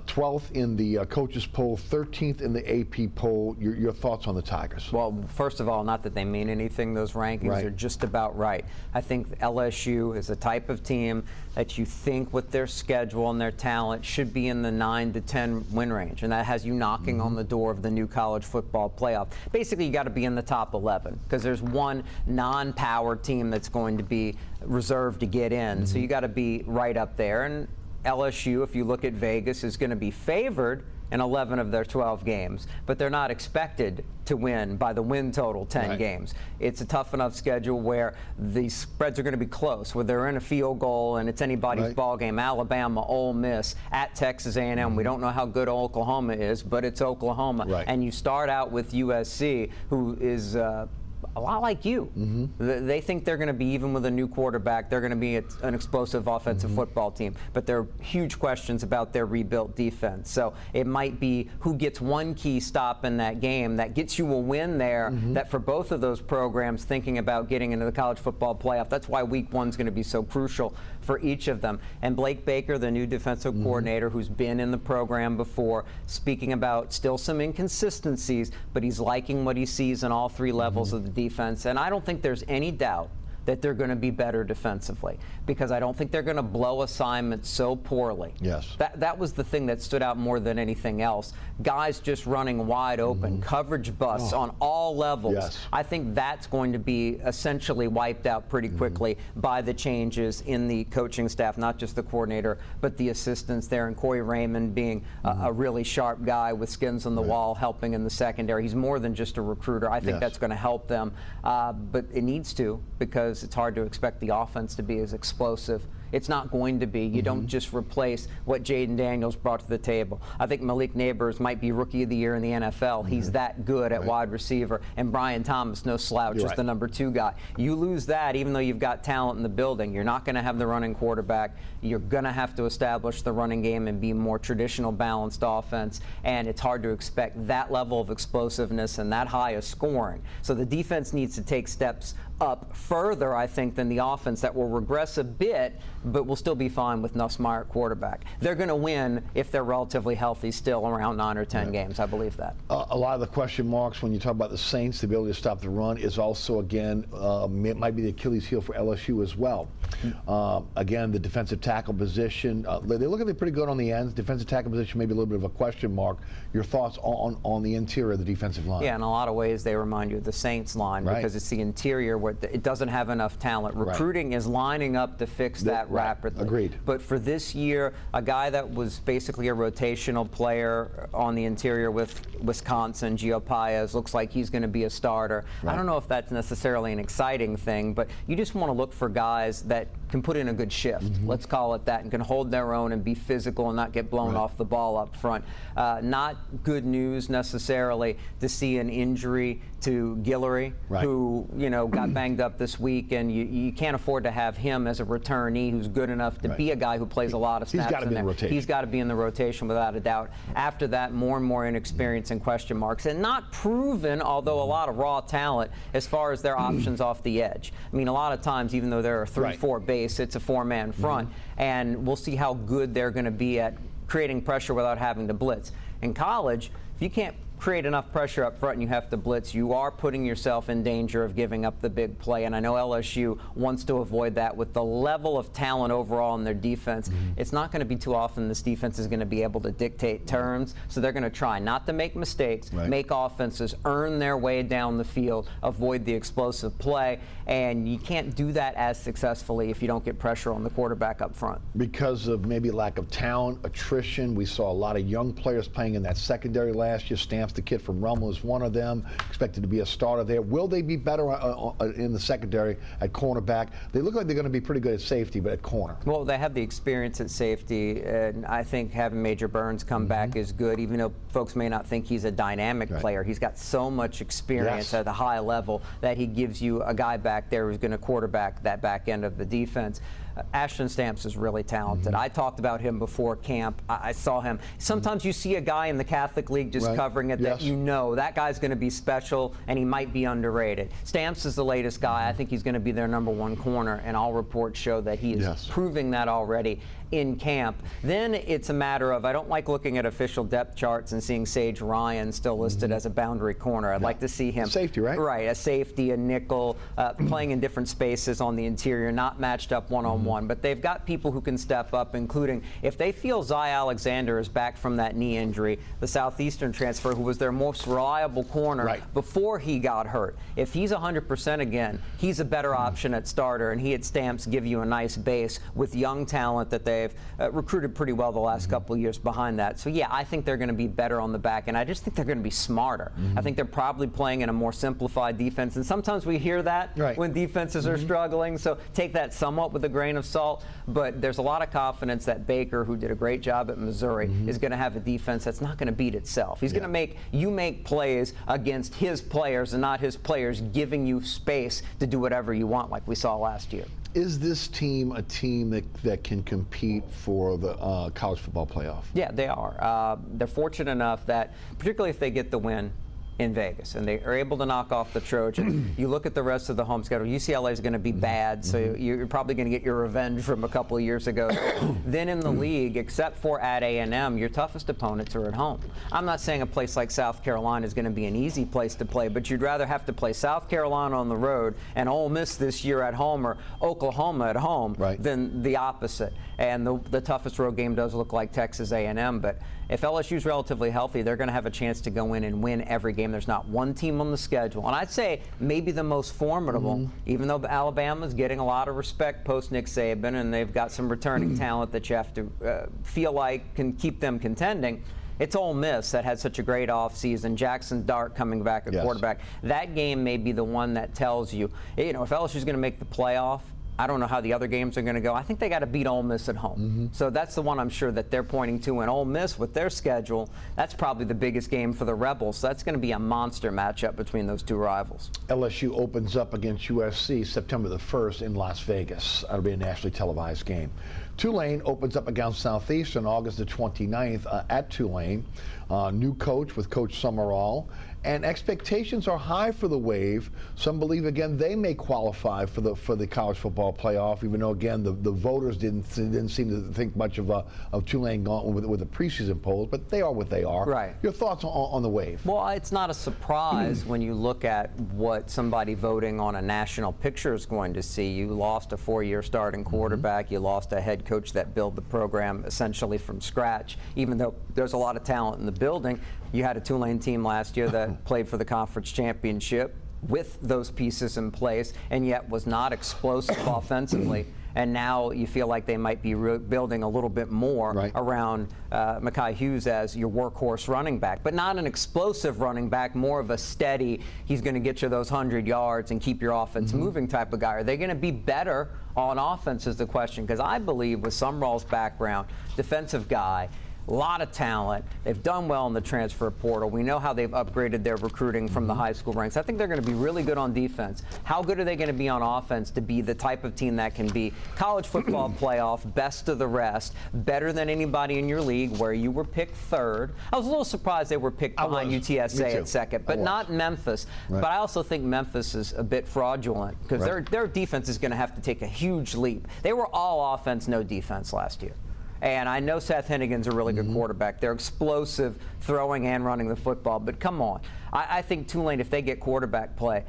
12th in the coaches poll, 13th in the AP poll. Your thoughts on the Tigers?
Well, first of all, not that they mean anything, those rankings are just about right. I think LSU is the type of team that you think with their schedule and their talent should be in the 9 to 10 win range, and that has you knocking on the door of the new college football playoff. Basically, you got to be in the top 11 because there's one non-power team that's going to be reserved to get in, so you got to be right up there. And LSU, if you look at Vegas, is going to be favored in 11 of their 12 games, but they're not expected to win by the win total 10 games. It's a tough enough schedule where the spreads are going to be close, where they're in a field goal and it's anybody's ball game. Alabama, Ole Miss, at Texas A&M. We don't know how good Oklahoma is, but it's Oklahoma. And you start out with USC, who is a lot like you. They think they're going to be, even with a new quarterback, they're going to be an explosive offensive football team. But there are huge questions about their rebuilt defense. So it might be who gets one key stop in that game that gets you a win there, that for both of those programs thinking about getting into the college football playoff, that's why week 1's going to be so crucial for each of them. And Blake Baker, the new defensive coordinator who's been in the program before, speaking about still some inconsistencies, but he's liking what he sees in all 3 levels of the defense. And I don't think there's any doubt that they're going to be better defensively, because I don't think they're going to blow assignments so poorly.
Yes.
That was the thing that stood out more than anything else. Guys just running wide open, coverage busts on all levels.
Yes.
I think that's going to be essentially wiped out pretty quickly by the changes in the coaching staff, not just the coordinator, but the assistants there, and Corey Raymond being a really sharp guy with skins on the wall, helping in the secondary. He's more than just a recruiter. I think that's going to help them, but it needs to, because it's hard to expect the offense to be as explosive. It's not going to be. You don't just replace what Jaden Daniels brought to the table. I think Malik Neighbors might be Rookie of the Year in the NFL. He's that good at wide receiver. And Brian Thomas, no slouch, is the number 2 guy. You lose that, even though you've got talent in the building. You're not going to have the running quarterback. You're going to have to establish the running game and be more traditional, balanced offense. And it's hard to expect that level of explosiveness and that high of scoring. So the defense needs to take steps up further, I think, than the offense that will regress a bit, but will still be fine with Nussmeier at quarterback. They're going to win if they're relatively healthy still, around 9 or 10 games. I believe that.
A lot of the question marks when you talk about the Saints, the ability to stop the run, is also, again, it might be the Achilles heel for LSU as well. Again, the defensive tackle position, they look at it pretty good on the ends. Defensive tackle position, maybe a little bit of a question mark. Your thoughts on the interior of the defensive line?
Yeah, in a lot of ways, they remind you of the Saints line, because it's the interior where it doesn't have enough talent. Recruiting is lining up to fix that rapidly.
Agreed.
But for this year, a guy that was basically a rotational player on the interior with Wisconsin, Gio Paez, looks like he's going to be a starter. I don't know if that's necessarily an exciting thing, but you just want to look for guys that can put in a good shift, let's call it that, and can hold their own and be physical and not get blown off the ball up front. Not good news necessarily to see an injury to Guillory, who got banged up this week, and you can't afford to have him as a returnee who's good enough to be a guy who plays a lot of snaps.
He's got to be in the rotation.
He's got to be in the rotation without a doubt. After that, more and more inexperience and question marks, and not proven, although a lot of raw talent as far as their options off the edge. I mean, a lot of times, even though they're a 3-4 base, it's a 4-man front, and we'll see how good they're going to be at creating pressure without having to blitz. In college, if you can't create enough pressure up front and you have to blitz, you are putting yourself in danger of giving up the big play. And I know LSU wants to avoid that with the level of talent overall in their defense. It's not going to be too often this defense is going to be able to dictate terms. So they're going to try not to make mistakes, make offenses earn their way down the field, avoid the explosive play. And you can't do that as successfully if you don't get pressure on the quarterback up front. Because of maybe lack of talent, attrition, we saw a lot of young players playing in that secondary last year. Stamps, the kid from Rummel, is one of them, expected to be a starter there. Will they be better in the secondary at cornerback? They look like they're going to be pretty good at safety, but at corner. Well, they have the experience at safety, and I think having Major Burns come back is good, even though folks may not think he's a dynamic player. He's got so much experience at a high level that he gives you a guy back there who's going to quarterback that back end of the defense. Ashton Stamps is really talented. I talked about him before camp. I saw him. Sometimes you see a guy in the Catholic League just covering it that you know that guy's going to be special and he might be underrated. Stamps is the latest guy. I think he's going to be their #1 corner, and all reports show that he is proving that already in camp. Then it's a matter of, I don't like looking at official depth charts and seeing Sage Ryan still listed as a boundary corner. I'd like to see him. Safety, right? Right, a safety, a nickel, playing in different spaces on the interior, not matched up one-on-one. But they've got people who can step up, including if they feel Zy Alexander is back from that knee injury, the Southeastern transfer, who was their most reliable corner before he got hurt. If he's 100% again, he's a better option at starter, and he at Stamps give you a nice base with young talent that they they've recruited pretty well the last couple of years behind that. So yeah, I think they're going to be better on the back end. I just think they're going to be smarter. I think they're probably playing in a more simplified defense, and sometimes we hear that when defenses are struggling, so take that somewhat with a grain of salt. But there's a lot of confidence that Baker, who did a great job at Missouri, is going to have a defense that's not going to beat itself. He's going to make you make plays against his players and not his players giving you space to do whatever you want, like we saw last year.
Is this team a team that can compete for the college football playoff?
Yeah, they are. They're fortunate enough that, particularly if they get the win in Vegas and they are able to knock off the Trojans, you look at the rest of the home schedule, UCLA is going to be bad, so you're probably going to get your revenge from a couple of years ago. Then in the league, except for at A&M, your toughest opponents are at home. I'm not saying a place like South Carolina is going to be an easy place to play, but you'd rather have to play South Carolina on the road and Ole Miss this year at home or Oklahoma at home than the opposite. And the toughest road game does look like Texas A&M, but if LSU's relatively healthy, they're going to have a chance to go in and win every game. There's not one team on the schedule. And I'd say maybe the most formidable, even though Alabama's getting a lot of respect post Nick Saban, and they've got some returning talent that you have to feel like can keep them contending. It's Ole Miss that had such a great offseason. Jackson Dart coming back at quarterback. That game may be the one that tells you, if LSU's going to make the playoff, I don't know how the other games are going to go. I think they got to beat Ole Miss at home. So that's the one I'm sure that they're pointing to. And Ole Miss, with their schedule, that's probably the biggest game for the Rebels. So that's going to be a monster matchup between those two rivals.
LSU opens up against USC September the 1st in Las Vegas. That'll be a nationally televised game. Tulane opens up against Southeastern August the 29th at Tulane. New coach with Coach Summerall. And expectations are high for the Wave. Some believe, again, they may qualify for the college football playoff, even though, again, the voters didn't seem to think much of Tulane going with the preseason polls, but they are what they are.
Right.
Your thoughts on the Wave?
Well, it's not a surprise when you look at what somebody voting on a national picture is going to see. You lost a 4-year starting quarterback. You lost a head coach that built the program essentially from scratch, even though there's a lot of talent in the building. You had a Tulane team last year that played for the conference championship with those pieces in place and yet was not explosive offensively. And now you feel like they might be building a little bit more around Mekhi Hughes as your workhorse running back, but not an explosive running back, more of a steady, he's going to get you those 100 yards and keep your offense moving type of guy. Are they going to be better on offense is the question, because I believe with Summerall's background, defensive guy, a lot of talent. They've done well in the transfer portal. We know how they've upgraded their recruiting from the high school ranks. I think they're going to be really good on defense. How good are they going to be on offense to be the type of team that can be college football playoff, best of the rest, better than anybody in your league where you were picked third? I was a little surprised they were picked behind UTSA at second, but not Memphis. But I also think Memphis is a bit fraudulent because their defense is going to have to take a huge leap. They were all offense, no defense last year. And I know Seth Hennigan's a really good quarterback. They're explosive throwing and running the football. But come on. I think Tulane, if they get quarterback play,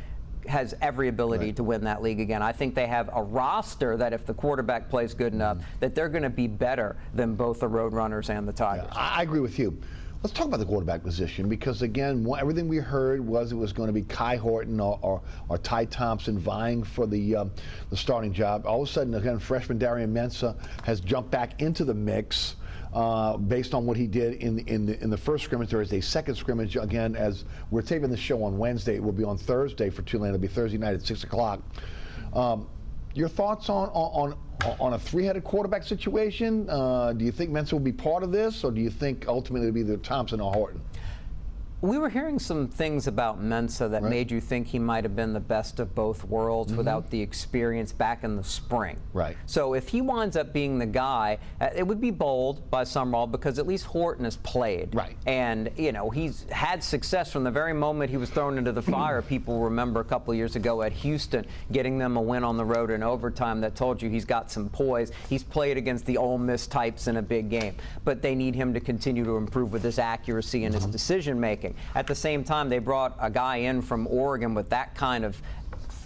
has every ability to win that league again. I think they have a roster that if the quarterback plays good enough, that they're going to be better than both the Roadrunners and the Tigers.
Yeah, I agree with you. Let's talk about the quarterback position because, again, everything we heard was it was going to be Kai Horton or Ty Thompson vying for the starting job. All of a sudden, again, freshman Darian Mensah has jumped back into the mix based on what he did in the first scrimmage. There is a second scrimmage, again, as we're taping the show on Wednesday. It will be on Thursday for Tulane. It'll be Thursday night at 6 o'clock. Your thoughts on a three-headed quarterback situation? Do you think Mensah will be part of this, or do you think ultimately it'll be either Thompson or Horton?
We were hearing some things about Mensah that made you think he might have been the best of both worlds without the experience back in the spring. Right. So if he winds up being the guy, it would be bold by Summerall because at least Horton has played. Right. And, he's had success from the very moment he was thrown into the fire. People remember a couple of years ago at Houston getting them a win on the road in overtime that told you he's got some poise. He's played against the Ole Miss types in a big game. But they need him to continue to improve with his accuracy and his decision making. At the same time, they brought a guy in from Oregon with that kind of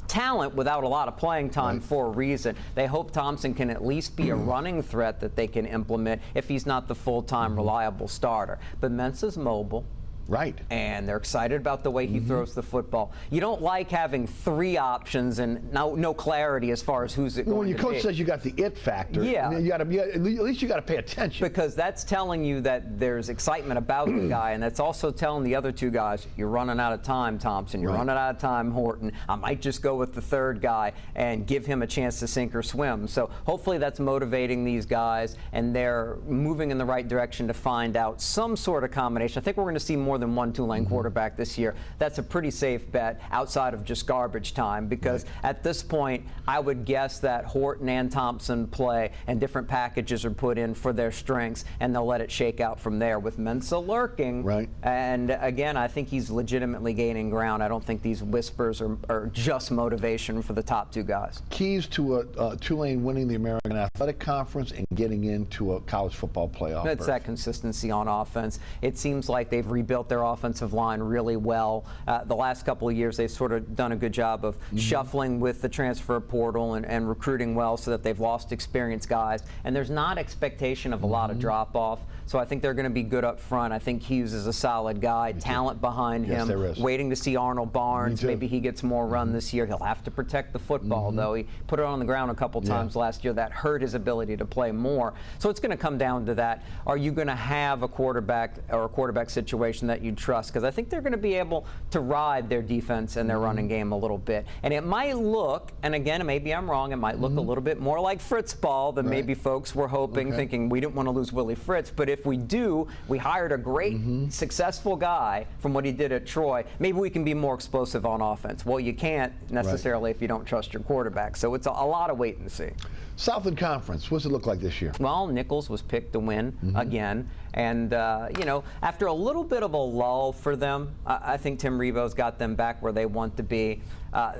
talent without a lot of playing time for a reason. They hope Thompson can at least be a running threat that they can implement if he's not the full-time reliable starter. But Mensah's mobile.
Right.
And they're excited about the way he throws the football. You don't like having 3 options and no clarity as far as who's it going to be.
When your coach says you got the it factor,
yeah,
at least you got to pay attention.
Because that's telling you that there's excitement about the guy, and that's also telling the other 2 guys, you're running out of time, Thompson. You're running out of time, Horton. I might just go with the 3rd guy and give him a chance to sink or swim. So hopefully that's motivating these guys, and they're moving in the right direction to find out some sort of combination. I think we're going to see more than one Tulane quarterback this year. That's a pretty safe bet outside of just garbage time, because at this point, I would guess that Horton and Thompson play and different packages are put in for their strengths, and they'll let it shake out from there with Mensah lurking.
Right.
And again, I think he's legitimately gaining ground. I don't think these whispers are just motivation for the top 2 guys.
Keys to Tulane winning the American Athletic Conference and getting into a college football playoff.
It's that consistency on offense. It seems like they've rebuilt their offensive line really well. The last couple of years, they've sort of done a good job of shuffling with the transfer portal and recruiting well, so that they've lost experienced guys. And there's not expectation of a lot of drop-off. So I think they're going to be good up front. I think Hughes is a solid guy, talent behind him.
There is.
Waiting to see Arnold Barnes. Maybe he gets more run this year. He'll have to protect the football, though. He put it on the ground a couple times last year. That hurt his ability to play more. So it's going to come down to that. Are you going to have a quarterback or a quarterback situation that you trust? Because I think they're going to be able to ride their defense and their running game a little bit. And it might look, and again, maybe I'm wrong, it might look a little bit more like Fritz ball than maybe folks were hoping, thinking we didn't want to lose Willie Fritz. But if we do, we hired a great, successful guy from what he did at Troy. Maybe we can be more explosive on offense. Well, you can't necessarily if you don't trust your quarterback. So it's a lot of wait and see.
Southland Conference, what's it look like this year?
Well, Nichols was picked to win again. And, you know, after a little bit of a lull for them, I think Tim Rebo's got them back where they want to be.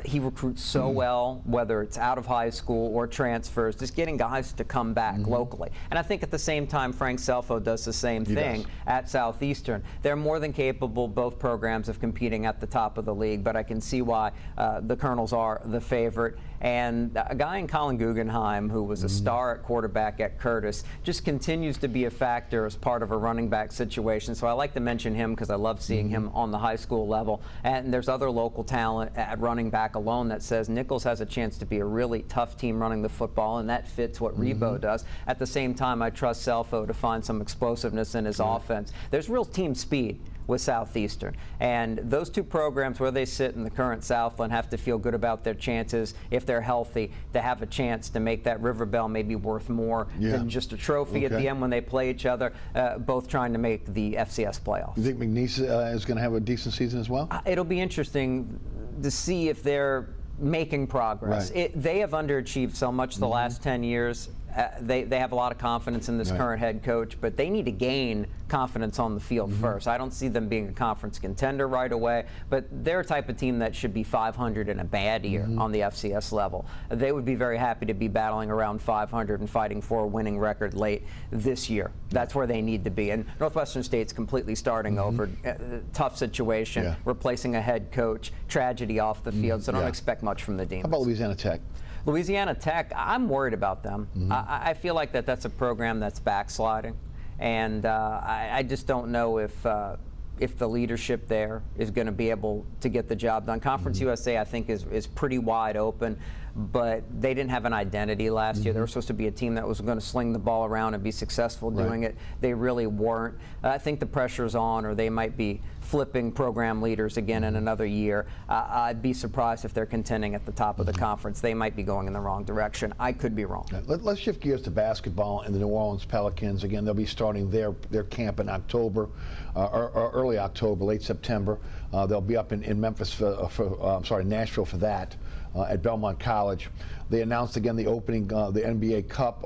He recruits so well, whether it's out of high school or transfers, just getting guys to come back locally. And I think at the same time, Frank Selfo does the same thing at Southeastern. They're more than capable, both programs, of competing at the top of the league, but I can see why the Colonels are the favorite. And a guy in Colin Guggenheim, who was a star at quarterback at Curtis, just continues to be a factor as part of a running back situation. So I like to mention him because I love seeing him on the high school level. And there's other local talent at running back alone that says Nichols has a chance to be a really tough team running the football, and that fits what Rebo does. At the same time, I trust Selfo to find some explosiveness in his offense. There's real team speed with Southeastern. And those 2 programs, where they sit in the current Southland, have to feel good about their chances, if they're healthy, to have a chance to make that River Bell maybe worth more than just a trophy at the end when they play each other, both trying to make the FCS playoffs.
You think McNeese is going to have a decent season as well?
It'll be interesting to see if they're making progress. They have underachieved so much the last 10 years. They have a lot of confidence in this current head coach, but they need to gain confidence on the field first. I don't see them being a conference contender right away, but they're a type of team that should be 500 in a bad year on the FCS level. They would be very happy to be battling around 500 and fighting for a winning record late this year. That's where they need to be. And Northwestern State's completely starting over. Tough situation, replacing a head coach, tragedy off the field, so don't expect much from the Demons.
How about Louisiana Tech?
Louisiana Tech, I'm worried about them. I feel like that's a program that's backsliding, and I just don't know if the leadership there is going to be able to get the job done. Conference USA, I think, is pretty wide open, but they didn't have an identity last year. They were supposed to be a team that was going to sling the ball around and be successful doing it. They really weren't. I think the pressure's on, or they might be flipping program leaders again in another year. I'd be surprised if they're contending at the top of the conference. They might be going in the wrong direction. I could be wrong.
Let's shift gears to basketball and the New Orleans Pelicans. Again, they'll be starting their camp in October, or early October, late September. They'll be up in Memphis Nashville for that. At Belmont College. They announced again the opening, the NBA Cup,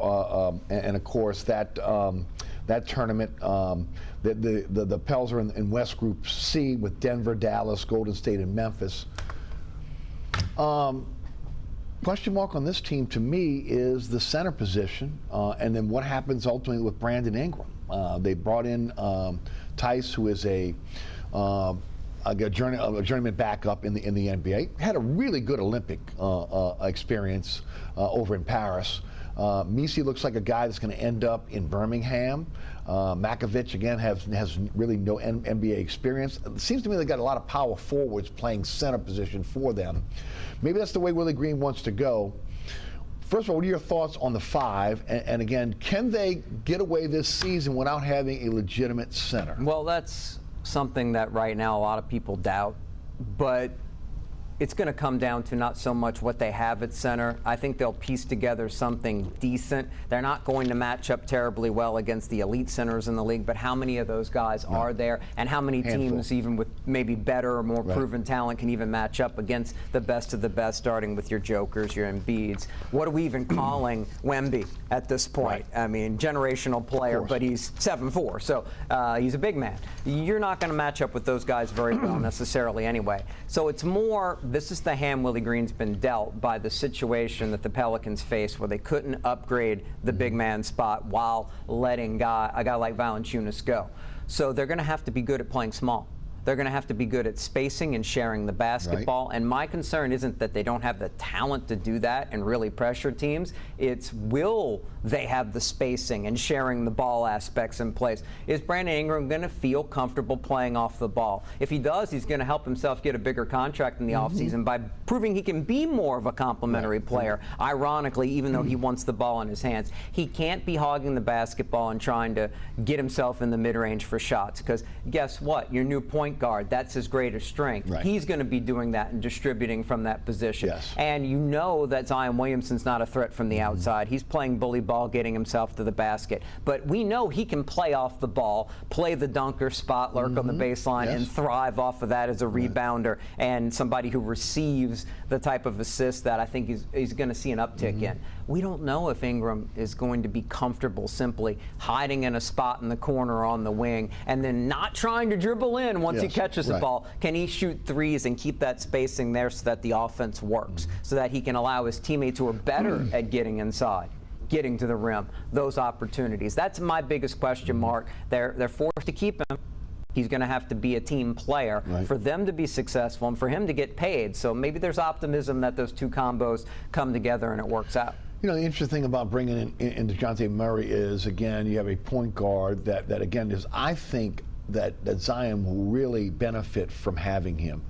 and of course that tournament. The Pels are in West Group C with Denver, Dallas, Golden State, and Memphis. Question mark on this team to me is the center position, and then what happens ultimately with Brandon Ingram. They brought in Tice, who is a journeyman backup in the NBA. Had a really good Olympic experience over in Paris. Misi looks like a guy that's going to end up in Birmingham. Makovich, again, has really no NBA experience. It seems to me they got a lot of power forwards playing center position for them. Maybe that's the way Willie Green wants to go. First of all, what are your thoughts on the 5? And again, can they get away this season without having a legitimate center?
Well, that's something that right now a lot of people doubt, but it's going to come down to not so much what they have at center. I think they'll piece together something decent. They're not going to match up terribly well against the elite centers in the league, but how many of those guys are there, and how many teams, even with maybe better or more proven talent, can even match up against the best of the best, starting with your Jokers, your Embiids? What are we even calling Wemby at this point? I mean, generational player, but he's 7'4", so he's a big man. You're not going to match up with those guys very well necessarily anyway. So it's more, this is the hand Willie Green's been dealt by the situation that the Pelicans faced, where they couldn't upgrade the big man spot while letting a guy like Valanciunas go. So they're going to have to be good at playing small. They're going to have to be good at spacing and sharing the basketball. And my concern isn't that they don't have the talent to do that and really pressure teams. It's, will they have the spacing and sharing the ball aspects in place? Is Brandon Ingram going to feel comfortable playing off the ball? If he does, he's going to help himself get a bigger contract in the offseason by proving he can be more of a complementary player. Ironically, even though he wants the ball in his hands, he can't be hogging the basketball and trying to get himself in the mid-range for shots, because guess what? Your new point guard, that's his greatest strength. He's going to be doing that and distributing from that position. And you know that Zion Williamson's not a threat from the outside. He's playing bully ball, getting himself to the basket. But we know he can play off the ball, play the dunker, spot lurk on the baseline, and thrive off of that as a rebounder and somebody who receives the type of assist that I think he's going to see an uptick in. We don't know if Ingram is going to be comfortable simply hiding in a spot in the corner on the wing and then not trying to dribble in once he catches the ball. Can he shoot threes and keep that spacing there so that the offense works, so that he can allow his teammates who are better at getting inside, getting to the rim, those opportunities? That's my biggest question mark. They're forced to keep him. He's going to have to be a team player for them to be successful and for him to get paid. So maybe there's optimism that those two combos come together and it works out.
You know, the interesting thing about bringing in DeJounte Murray is, again, you have a point guard that again, is, I think that Zion will really benefit from having him.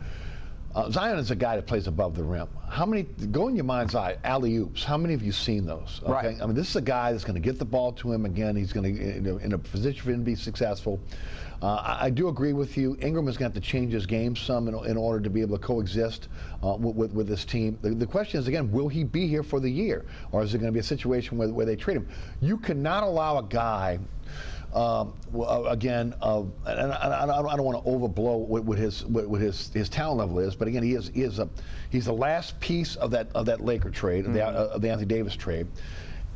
Zion is a guy that plays above the rim. How many, go in your mind's eye, alley-oops, how many of you seen those? Okay? I mean, this is a guy that's going to get the ball to him again. He's going to, in a position for him to be successful. I do agree with you. Ingram is going to have to change his game some in order to be able to coexist with this team. The question is, again, will he be here for the year? Or is it going to be a situation where they trade him? You cannot allow a guy, again, and I don't want to overblow what his talent level is, but again, he's the last piece of that Laker trade, of the Anthony Davis trade,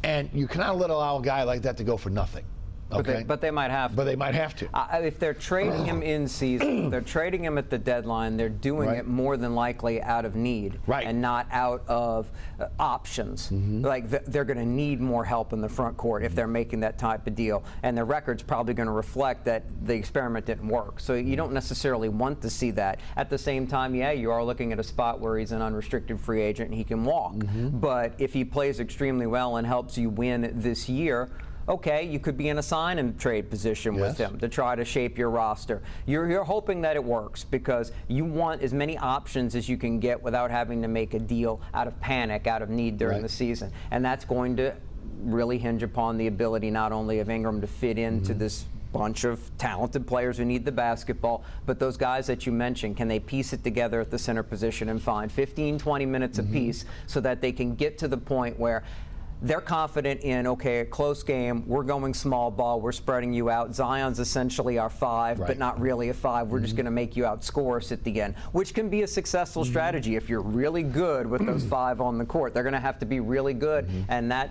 and you cannot allow a guy like that to go for nothing. Okay.
But they might have to.
But they might have to.
If they're trading him in season, they're trading him at the deadline, they're doing it more than likely out of need and not out of options. Like they're going to need more help in the front court if they're making that type of deal. And their record's probably going to reflect that the experiment didn't work. So you don't necessarily want to see that. At the same time, yeah, you are looking at a spot where he's an unrestricted free agent and he can walk. But if he plays extremely well and helps you win this year, okay, you could be in a sign and trade position with him to try to shape your roster. You're hoping that it works because you want as many options as you can get without having to make a deal out of panic, out of need during the season. And that's going to really hinge upon the ability not only of Ingram to fit into this bunch of talented players who need the basketball, but those guys that you mentioned, can they piece it together at the center position and find 15, 20 minutes apiece so that they can get to the point where they're confident in, okay, a close game, we're going small ball, we're spreading you out. Zion's essentially our 5, but not really a 5. We're just going to make you outscore us at the end, which can be a successful strategy if you're really good with those 5 on the court. They're going to have to be really good, and that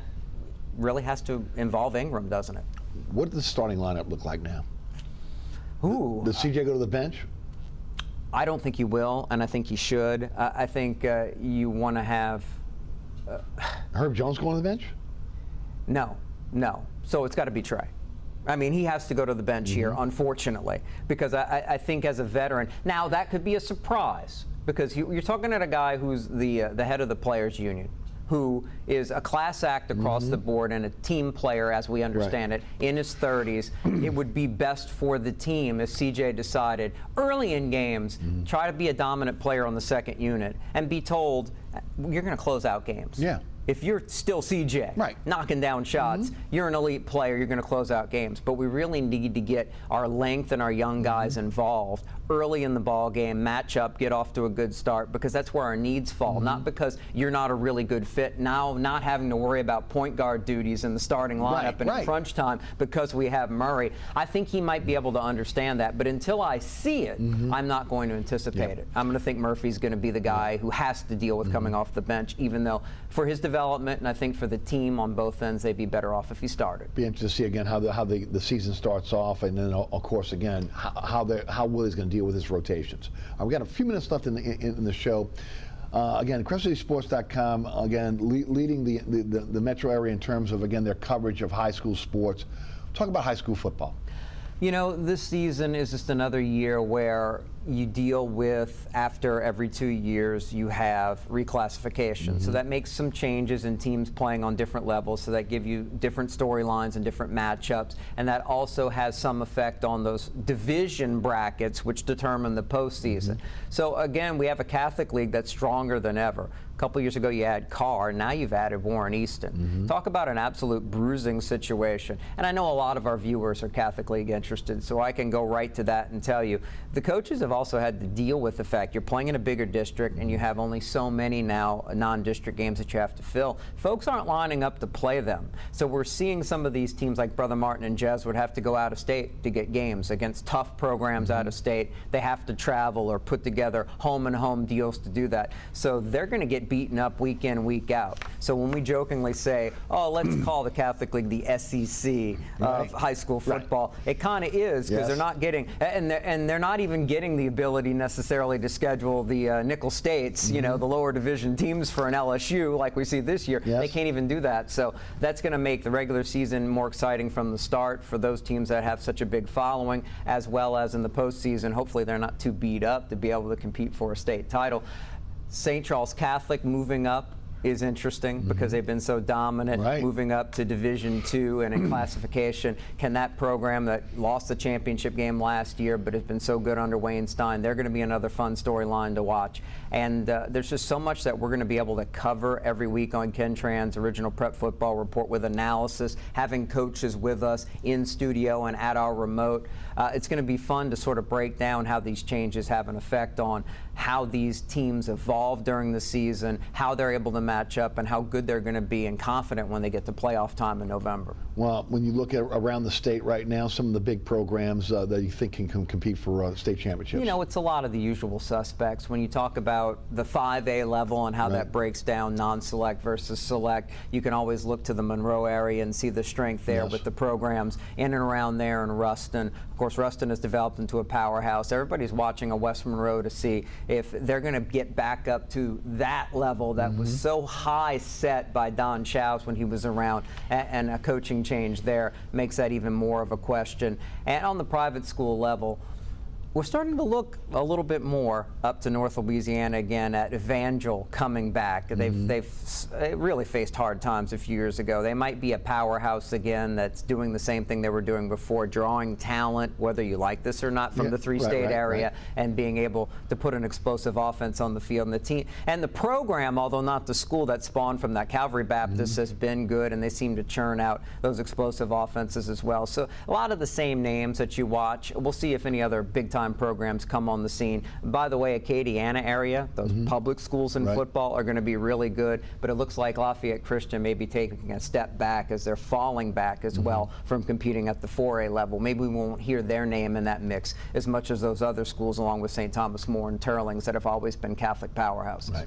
really has to involve Ingram, doesn't it?
What does the starting lineup look like now? Does CJ go to the bench?
I don't think he will, and I think he should. I think you want to have
Herb Jones going to the bench?
No. So it's got to be Trey. I mean, he has to go to the bench here, unfortunately, because I think as a veteran, now that could be a surprise because you're talking at a guy who's the head of the players union. who is a class act across the board and a team player, as we understand it, in his 30s, it would be best for the team if CJ decided early in games, try to be a dominant player on the second unit and be told, you're going to close out games.
Yeah.
If you're still CJ, knocking down shots, you're an elite player, you're going to close out games. But we really need to get our length and our young guys involved early in the ball game, match up, get off to a good start, because that's where our needs fall. Not because you're not a really good fit. Now not having to worry about point guard duties in the starting lineup in crunch time because we have Murray. I think he might be able to understand that. But until I see it, I'm not going to anticipate it. I'm going to think Murphy's going to be the guy who has to deal with coming off the bench, even though for his development, and I think for the team on both ends, they'd be better off if he started.
Be interested to see again how the season starts off, and then of course again how Willie's going to deal with his rotations. We got a few minutes left in the show. Again, CrestCitySports.com, again leading the metro area in terms of again their coverage of high school sports. Talk about high school football.
You know, this season is just another year where you deal with, after every 2 years, you have reclassification. So that makes some changes in teams playing on different levels, so that give you different storylines and different matchups, and that also has some effect on those division brackets which determine the postseason. So again, we have a Catholic League that's stronger than ever. A couple years ago you had Carr, now you've added Warren Easton. Talk about an absolute bruising situation. And I know a lot of our viewers are Catholic League interested, so I can go right to that and tell you, the coaches have also had to deal with the fact you're playing in a bigger district and you have only so many now non-district games that you have to fill. Folks aren't lining up to play them. So we're seeing some of these teams like Brother Martin and Jesuit have to go out of state to get games against tough programs out of state. They have to travel or put together home and home deals to do that. So they're going to get beaten up week in, week out. So when we jokingly say, oh, let's call the Catholic League the SEC of high school football, it kind of is, because they're not getting, and they're not even getting the ability necessarily to schedule the Nickel States, you know, the lower division teams for an LSU like we see this year. They can't even do that. So that's going to make the regular season more exciting from the start for those teams that have such a big following, as well as in the postseason. Hopefully they're not too beat up to be able to compete for a state title. St. Charles Catholic moving up is interesting because they've been so dominant, moving up to Division II and in classification. Can that program that lost the championship game last year but has been so good under Wayne Stein, they're going to be another fun storyline to watch. And there's just so much that we're going to be able to cover every week on Ken Tran's Original Prep Football Report, with analysis, having coaches with us in studio and at our remote. It's going to be fun to sort of break down how these changes have an effect on how these teams evolve during the season, how they're able to match up, and how good they're going to be and confident when they get to playoff time in November.
Well, when you look at around the state right now, some of the big programs that you think can compete for state championships.
You know, it's a lot of the usual suspects. When you talk about the 5A level and how that breaks down, non-select versus select, you can always look to the Monroe area and see the strength there with the programs in and around there in Ruston. Of course, Ruston has developed into a powerhouse. Everybody's watching a West Monroe to see if they're going to get back up to that level that was so high set by Don Schaus when he was around, and a coaching change there makes that even more of a question. And on the private school level, we're starting to look a little bit more up to North Louisiana again at Evangel coming back. They've really faced hard times a few years ago. They might be a powerhouse again that's doing the same thing they were doing before, drawing talent, whether you like this or not, from the three-state area, and being able to put an explosive offense on the field. And the team and the program, although not the school that spawned from that, Calvary Baptist, has been good, and they seem to churn out those explosive offenses as well. So a lot of the same names that you watch. We'll see if any other big-time programs come on the scene. By the way, Acadiana area, those public schools in football are going to be really good, but it looks like Lafayette Christian may be taking a step back as they're falling back as well from competing at the 4A level. Maybe we won't hear their name in that mix as much as those other schools, along with St. Thomas More and Turlings, that have always been Catholic powerhouses.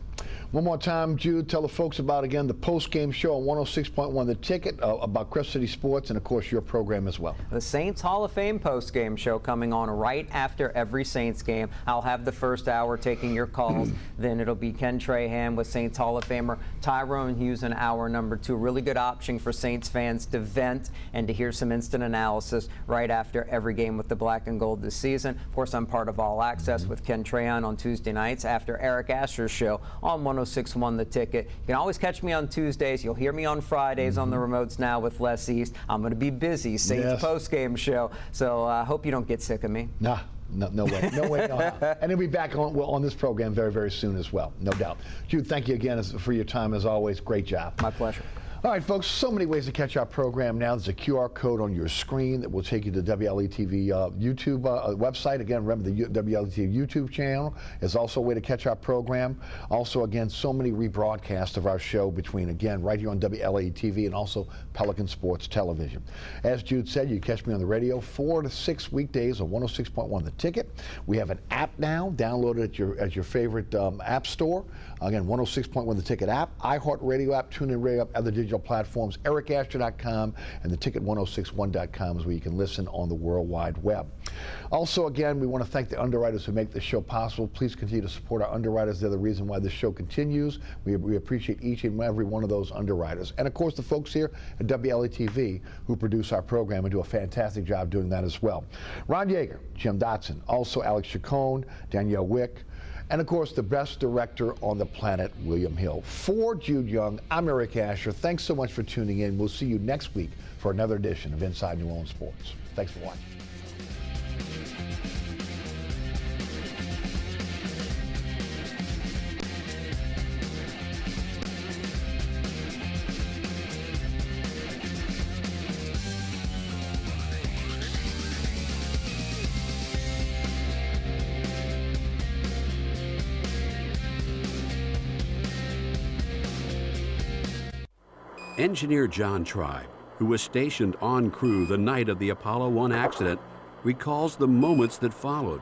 One more time, Jude, tell the folks about, again, the post-game show on 106.1 The Ticket, about Crest City Sports, and of course your program as well.
The Saints Hall of Fame post-game show coming on right after after every Saints game. I'll have the first hour taking your calls. Then it'll be Ken Trahan with Saints Hall of Famer Tyrone Hughes in hour number 2. Really good option for Saints fans to vent and to hear some instant analysis right after every game with the black and gold this season. Of course, I'm part of All Access with Ken Trahan on Tuesday nights after Eric Asher's show on 106.1 The Ticket. You can always catch me on Tuesdays. You'll hear me on Fridays on the remotes now with Les East. I'm going to be busy. Saints post-game show. So I hope you don't get sick of me.
Nah. No way. No way, no how. And he'll be back on this program very, very soon as well, no doubt. Jude, thank you again for your time as always. Great job.
My pleasure.
All right, folks, so many ways to catch our program now. There's a QR code on your screen that will take you to WLAE-TV YouTube website. Again, remember the WLAE-TV YouTube channel is also a way to catch our program. Also, again, so many rebroadcasts of our show between, again, right here on WLAE-TV and also Pelican Sports Television. As Jude said, you catch me on the radio 4 to 6 weekdays on 106.1 The Ticket. We have an app now. Download it at your favorite app store. Again, 106.1 The Ticket app, iHeartRadio app, TuneIn Radio app, other digital platforms, ericasher.com, and the ticket1061.com is where you can listen on the World Wide Web. Also, again, we want to thank the underwriters who make this show possible. Please continue to support our underwriters. They're the reason why this show continues. We appreciate each and every one of those underwriters. And, of course, the folks here at WLAE-TV who produce our program and do a fantastic job doing that as well. Ron Yeager, Jim Dotson, also Alex Chacon, Danielle Wick, and, of course, the best director on the planet, William Hill. For Jude Young, I'm Eric Asher. Thanks so much for tuning in. We'll see you next week for another edition of Inside New Orleans Sports. Thanks for watching.
Engineer John Tribe, who was stationed on crew the night of the Apollo 1 accident, recalls the moments that followed.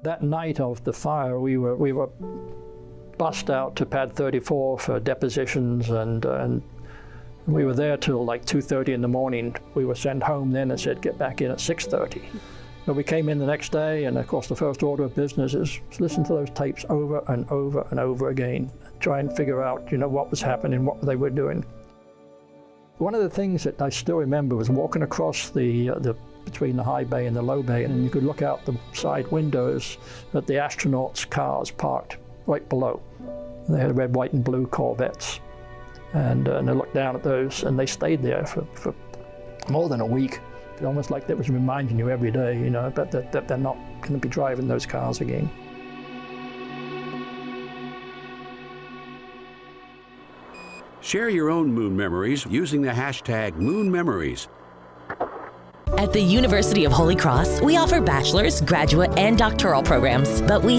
That night of the fire, we were bussed out to Pad 34 for depositions, and we were there till like 2:30 in the morning. We were sent home then and said, get back in at 6:30. But we came in the next day, and of course the first order of business is listen to those tapes over and over and over again. Try and figure out, what was happening, what they were doing. One of the things that I still remember was walking across between the high bay and the low bay, and you could look out the side windows at the astronauts' cars parked right below. They had red, white, and blue Corvettes, and I looked down at those, and they stayed there for more than a week. Almost like that was reminding you every day, but that they're not going to be driving those cars again.
Share your own moon memories using the hashtag #MoonMemories.
At the University of Holy Cross, we offer bachelor's, graduate, and doctoral programs, but we